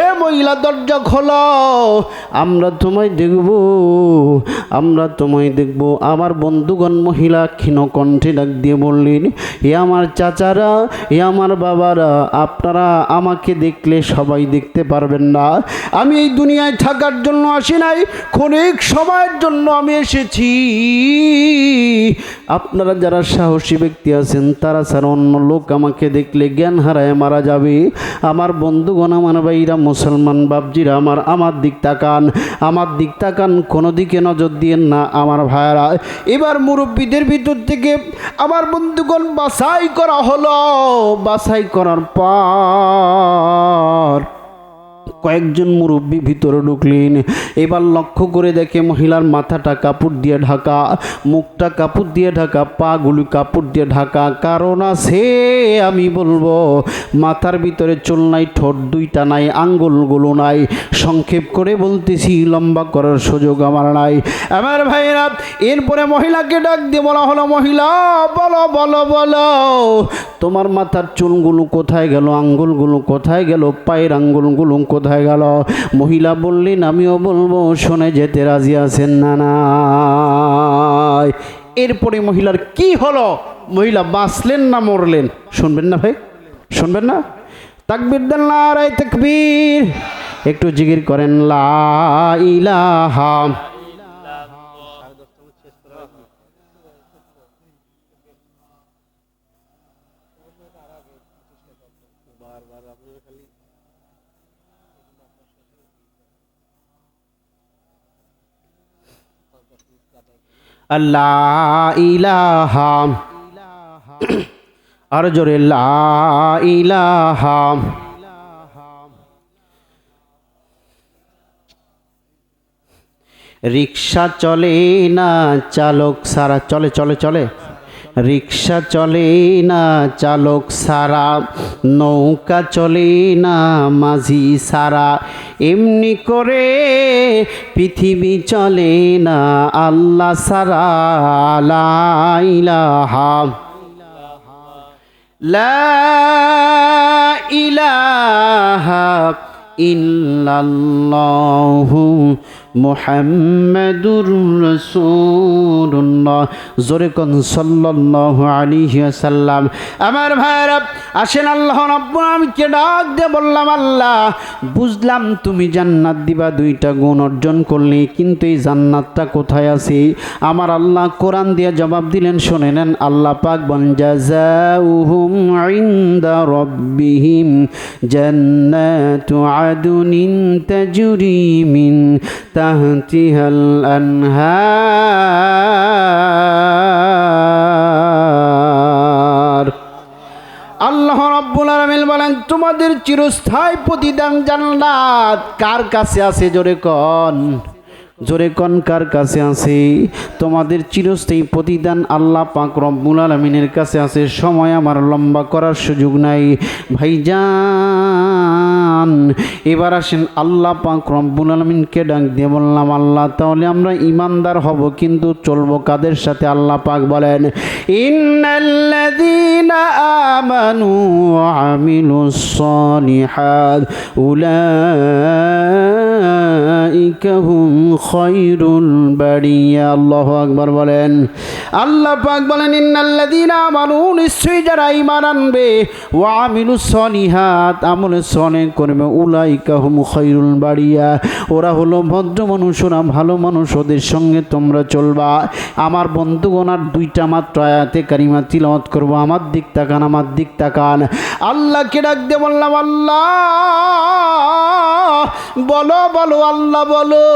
এ মহিলা, দরজা খোলো, আমরা তোমায় দেখব, আমরা তোমায় দেখব। আমার বন্ধুগণ, মহিলা ক্ষীণ কণ্ঠে ডাক দিয়ে বললেন, এ আমার চাচারা, এ আমার বাবারা, আপনারা আমাকে দেখলে সবাই দেখতে পারবেন না। আমি এই দুনিয়ায় থাকার জন্য আসি নাই, ক্ষণিক সময়ের জন্য আমি এসেছি। আপনারা যারা সাহসী ব্যক্তি আছেন, তারা ছাড়া অন্য লোক আমাকে দেখলে জ্ঞান হারায় মারা যাবে। আমার বন্ধুগণ, আমার ভাইরা, মুসলমান বাপজিরা, আমার দিক তাকান, আমার দিক তাকান, কোনো দিকে নজর দিয়েন না আমার ভাইরা। এবার মুরব্বীদের ভিতর থেকে আমার বন্ধুগণ বাছাই করা হলো। বাছাই করার পর কয়েকজন মুরব্বী ভিতরে ঢুকলেন। এবার লক্ষ্য করে দেখে মহিলার মাথাটা কাপড় দিয়ে ঢাকা, মুখটা কাপড় দিয়ে ঢাকা, পাগুলি কাপড় দিয়ে ঢাকা। কারণ আছে, আমি বলবো, মাথার ভিতরে চুল নাই, ঠোঁট দুইটা নাই, আঙ্গুলগুলো নাই। সংক্ষেপ করে বলতেছি, লম্বা করার সুযোগ আমার নাই। আমার ভাইরা, এরপরে মহিলাকে ডাক দিয়ে বলা হলো, মহিলা, বলো বলো বলো, তোমার মাথার চুলগুলো কোথায় গেল, আঙ্গুলগুলো কোথায় গেল, পায়ের আঙ্গুলগুলো কোথায় গেল? মহিলা বললেন, আমিও বলবো, শুনে যেতে রাজি আছেন না? না। এরপরে মহিলার কি হলো? মহিলা বাঁচলেন না মরলেন? শুনবেন না ভাই? শুনবেন না? তাকবীর দেন, নারায়ে তাকবীর। একটু জিকির করেন, লা ইলাহা। আল্লাহ ইলাহা, আর জোরে, লা ইলাহা। রিক্সা চলে না চালক সারা, চলে চলে চলে, রিক্সা চলে না চালক সারা, নৌকা চলে না মাঝি সারা, এমনি করে পৃথিবী চলে না আল্লাহ সারা। লা ইলাহা লা ইলাহা ইল্লাল্লাহু মুহাম্মাদুর রাসূলুল্লাহ। জোরে কোন সাল্লাল্লাহু আলাইহি ওয়াসাল্লাম। আমার ভাইরা আসেন, আল্লাহ রাব্বুল আলামিনকে ডাক দিয়ে বললাম, আল্লাহ বুঝলাম তুমি জান্নাত দিবা, দুইটা গুণ অর্জন করলে, কিন্তু এই জান্নাতটা কোথায় আছে? আমার আল্লাহ কোরআন দিয়ে জবাব দিলেন, শুনে নেন। আল্লাহ পাক বলেন, জাযাউহুম ইনদা রাব্বিহিম জান্নাতু আদনিন তাজরি মিন তাহতিহাল আনহার। আল্লাহ রাব্বুল আলামিন বলেন, তোমাদের চিরস্থায়ী প্রতিদান জান্নাত কার কাছে আছে? জোরে কন, জোরে কন, কার কাছে আছে? তোমাদের চিরস্থায়ী প্রতিদান আল্লাহ পাক রব্বুল আলামিনের কাছে আছে। সময় আমার লম্বা করার সুযোগ নাই ভাইজান। এবার আসেন, আল্লাহ পাক রব্বুল আলামিনকে ডাক দিয়ে বললাম, আল্লাহ তাহলে আমরা ইমানদার হব, কিন্তু চলবো কাদের সাথে? আল্লাহ পাক বলেন, ইন্নাল্লাযীনা আমানু ওয়া আমিলুস সালিহাত উলাইকা হুম খৈরুল বারিয়া। আল্লাহু আকবার বলেন। আল্লাহ পাক বলেন, ইন্নাল্লাযীনা আমানু, নিশ্চয়ই যারা ঈমান আনবে, ওয়া আমিলুস সলিহাত, আমলে সলে করবে, উলাইকা হুম খৈরুল বারিয়া, ওরা হলো ভদ্র মানুষ, ওরা ভালো মানুষ, ওদের সঙ্গে তোমরা চলবা। আমার বন্ধুগণ, আর দুইটা মাত্র আয়াতে কারিমা তিলাওয়াত করব। আমার দিক তাকান, আমার দিক তাকান। আল্লাহকে ডাক দিয়ে বললাম, আল্লাহ বলো বলো, আল্লাহ বলো,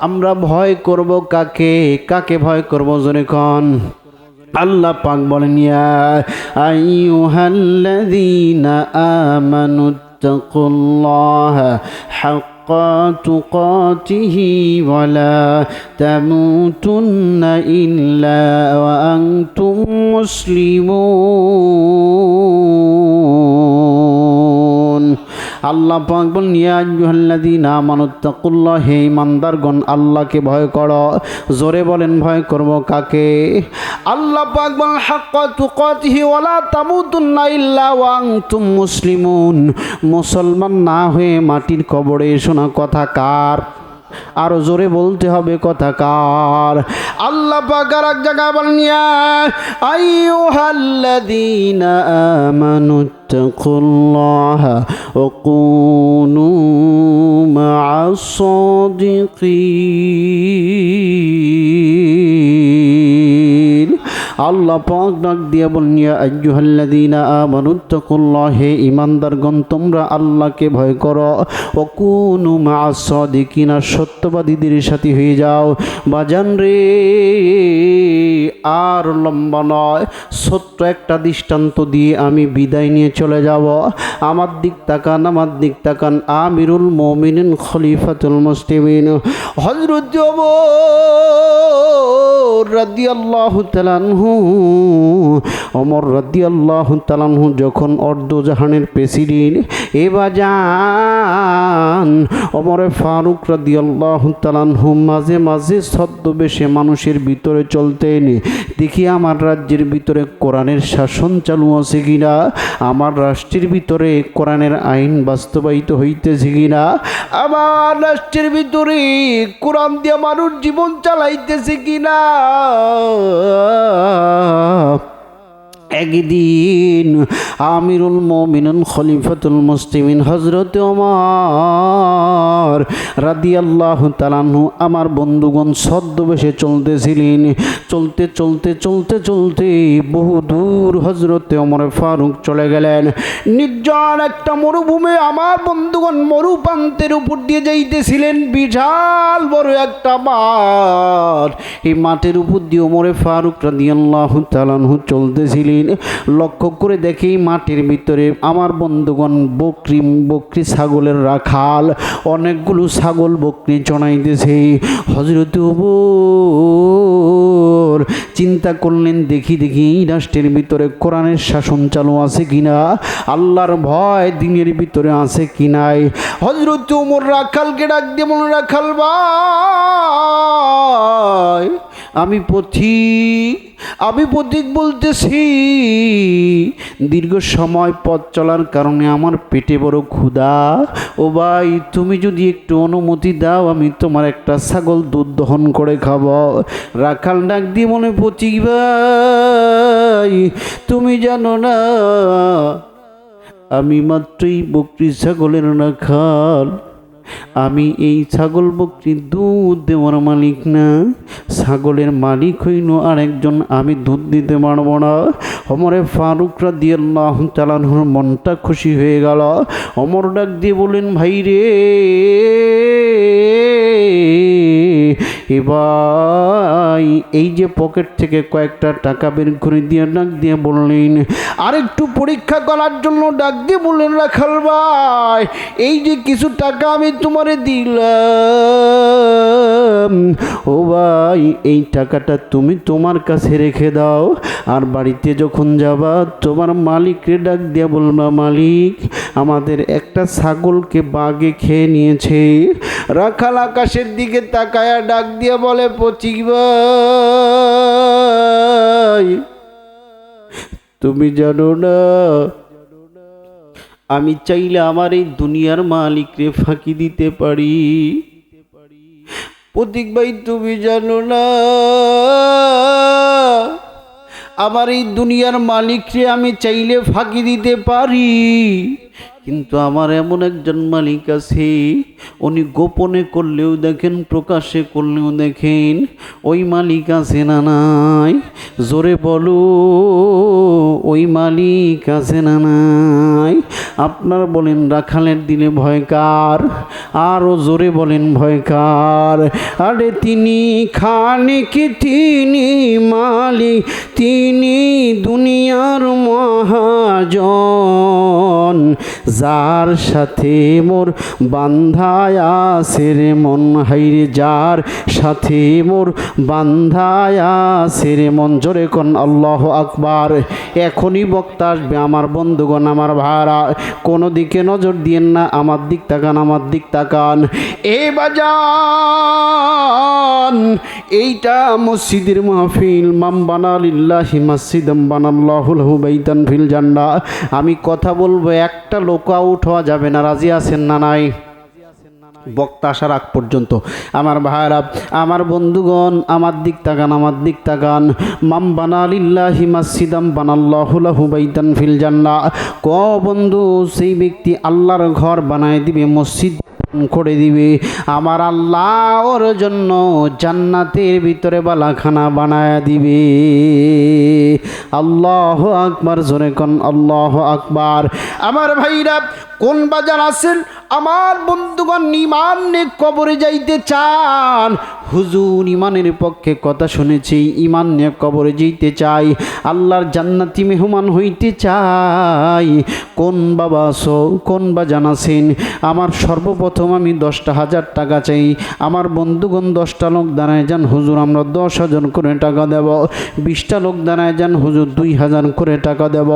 আমরা ভয় করব কাকে? কাকে ভয় করব? জোরে কোন। আল্লাহ পাক বলেন, ইয়া আইয়ুহাল্লাযীনা আমানুত্তাকুল্লাহা হাক্কা তুকাতিহি ওয়া লা তামুতুন্না ইল্লা ওয়া আনতুম মুসলিমুন। আল্লাহ পাক বলেন, ইয়া আইয়ুহাল্লাযীনা আমানুত্তাকুল্লাহ, হে ঈমানদারগণ আল্লাহকে ভয় করো। জোরে বলেন, ভয় করব কাকে? আল্লাহ পাক বলেন, হাক্কা তুকাতিহি ওয়া লা তামুতুন্না ইল্লা ওয়া আনতুম মুসলিমুন। মুসলমান না হয়ে মাটির কবরে এসো না, কথা কার? আরো জোরে বলতে হবে, কথা কার? আল্লাহ পাক আর এক জায়গায় বলেন, ইয়া আইয়ুহাল্লাযীনা আমানুত্তাকুল্লাহা ওয়া কুনু মা'আস সাদিকিন। আল্লাহ পাক ডাক দিয়ে বলেন, ইয়া আইয়ুহাল্লাযীনা আমানুত্তাকুল্লাহ, হে ঈমানদারগণ তোমরা আল্লাহকে ভয় করো। ওয়া কুনু মা'আস সাদিকিন, সত্যবাদীদের সাথী হয়ে যাও। বাজান রে, আর লম্বা নয়, ছোট্ট একটা দৃষ্টান্ত দিয়ে আমি বিদায় নিয়ে চলে যাব। আমার দিক তাকান, আমার দিক তাকান। আমিরুল মুমিনিন খলিফাতুল মুসলিমিন হযরত ওমর রাদিয়াল্লাহু তাআলা আনহু, ওমর রাদিয়াল্লাহু তাআলা আনহু যখন অর্ধজাহানের প্রেসিডেন্ট, এ বাজান ওমর ফারুক রাদিয়াল্লাহু তাআলা আনহু মাঝে মাঝে ছদ্মবেশে মানুষের ভিতরে চলতেন। দেখি আমার রাজ্যের ভিতরে কোরআনের শাসন চালু আছে কিনা, আমার রাষ্ট্রের ভিতরে কোরআনের আইন বাস্তবায়িত হইতেছে কিনা, আমার রাষ্ট্রের ভিতরে কোরআন দিয়ে মানুষ জীবন চালাইতেছে কিনা। একদিন আমিরুল মুমিনিন খলিফাতুল মুসলিমিন হযরত ওমর রাদিয়াল্লাহু তাআলা আনহু আমার বন্ধুগণ ছদ্মবেশে চলতেছিলেন। চলতে চলতে চলতে চলতে বহু দূর হযরত ওমর ফারুক চলে গেলেন। নির্জন একটা মরুভূমি, আমার বন্ধুগণ মরুপ্রান্তের উপর দিয়ে যাইতেছিলেন। বিশাল বড় একটা মাঠ, এই মাঠের উপর দিয়ে ওমর ফারুক রাদিয়াল্লাহু তাআলা আনহু চলতেছিলেন। দিলেন। লক্ষ্য করে দেখি মাটির ভিতরে আমার বন্ধুগণ বকরি ছাগলের রাখাল অনেকগুলো ছাগল বকরি চড়াইতেছে। হযরত ওমর চিন্তা করলেন, দেখি এই রাষ্ট্রের ভিতরে কোরআনের শাসন চালু আছে কিনা, আল্লাহর ভয় দিনের ভিতরে আছে কি নাই। হযরত ওমর রাখালকে ডাক দিয়ে বললেন, রাখাল ভাই, আমি পথিক বলতেছি। দীর্ঘ সময় পথ চলার কারণে আমার পেটে বড় ক্ষুধা। ও ভাই, তুমি যদি একটু অনুমতি দাও, আমি তোমার একটা ছাগল দুধ দহন করে খাবো। রাখাল ডাক দিয়ে বলে, পথিক ভাই, তুমি জানো না আমি মাত্রই বকরি ছাগলের রাখাল। আমি এই ছাগল বকরির দুধ দেওয়ার মালিক না, ছাগলের মালিক হইল আরেকজন, আমি দুধ দিতে পারবো না। ওমরে ফারুক রাদিয়াল্লাহু তাআলা আনহুর মনটা খুশি হয়ে গেল। ওমর ডাক দিয়ে বলেন, ভাই রে, এবার এই যে পকেট থেকে কয়েকটা টাকা বের করে দিয়ে ডাক দিয়ে বললেন, আরেকটু পরীক্ষা করার জন্য ডাক দিয়ে বললেন, রাখাল ভাই, এই যে কিছু টাকা আমি তোমারে দিলাম, ও ভাই, এই টাকাটা তুমি তোমার কাছে রেখে দাও। আর বাড়িতে যখন যাবা তোমার মালিককে ডাক দিয়ে বলবা, মালিক, আমাদের একটা ছাগলকে বাঘে খেয়ে নিয়েছে। রাখাল আকাশের দিকে তাকায়া ডাক দিয়ে বলে, পথিক ভাই, তুমি জানো না আমি চাইলে আমার এই দুনিয়ার মালিককে ফাঁকি দিতে পারি। পথিক ভাই, তুমি জানো না আমার এই দুনিয়ার মালিককে আমি চাইলে ফাঁকি দিতে পারি, কিন্তু আমার এমন একজন মালিক আছে, উনি গোপনে করলেও দেখেন, প্রকাশ্যে করলেও দেখেন। ওই মালিক আছে না নাই? জোরে বলো, ওই মালিক আছে না নাই? আপনার বলেন, রাখালের দিলে ভয় কার? আরও জোরে বলেন, ভয় কার? আরে তিনি খালিক, তিনি মালিক, তিনি দুনিয়ার মহাজন, যার সাথে মোর বান্ধায় আছে রে মন। হাইরে, যার সাথে মোর বান্ধায় আছে রে মন। জোরে কোন আল্লাহু আকবার। এখনই বক্তা আসবে। আমার বন্ধুগণ, আমার ভাড়া, কোনো দিকে নজর দিয়েন না, আমার দিক তাকান, আমার দিক তাকান। এ বাজান, এইটা মসজিদের মাহফিল। মাম বানা লিল্লাহি মাসজিদাম বানাল্লাহু লাহু বাইতান ফিল জান্নাহ। আমি কথা বলবো, একটা লোক আউট হওয়া যাবে না। রাজি আছেন না নাই? বক্তা আসার আগ পর্যন্ত আমার ভাইরা, আমার বন্ধুগণ, আমার দিক তাকান, আমার দিক তাকান। মাম বানা লিল্লাহি মাসজিদাম বানাল্লাহু লাহু বাইতান ফিল জান্নাহ। ক বন্ধু, সেই ব্যক্তি আল্লাহর ঘর বানায় দিবে, মসজিদ করে দিবে। আমার আল্লাহ ওর জন্য জান্নাতের ভিতরে বালাখানা বানায় দিবে। আল্লাহু আকবার। জোরে কোন আল্লাহু আকবার। আমার ভাইরা, কোন বাজার আছেন আমার বন্ধুগণ, ইমান নিয়ে কবরে যাইতে চান? হুজুর, ইমানের পক্ষে কথা শুনেছি, ইমান নিয়ে কবরে যেতে চাই, আল্লাহর জান্নাতি মেহমান হইতে চাই। কোন বাবা আছো, কোন বাজান আছেন? আমার সর্বপ্রথম আমি 10,000 টাকা চাই। আমার বন্ধুগণ 10টা লোক দাঁড়ায় যান, হুজুর আমরা 10,000 করে টাকা দেব। 20টা লোক দাঁড়ায় যান, হুজুর 2,000 করে টাকা দেব।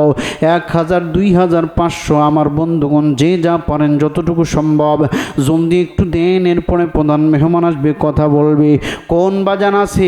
1,000, 2,000, 500। আমার বন্ধুগণ যে যা পারেন, যতটুকু সম্ভব জলদি একটু দেন। এরপরে প্রধান মেহমান আসবে, কথা বলবে। কোন বাজান আছেন?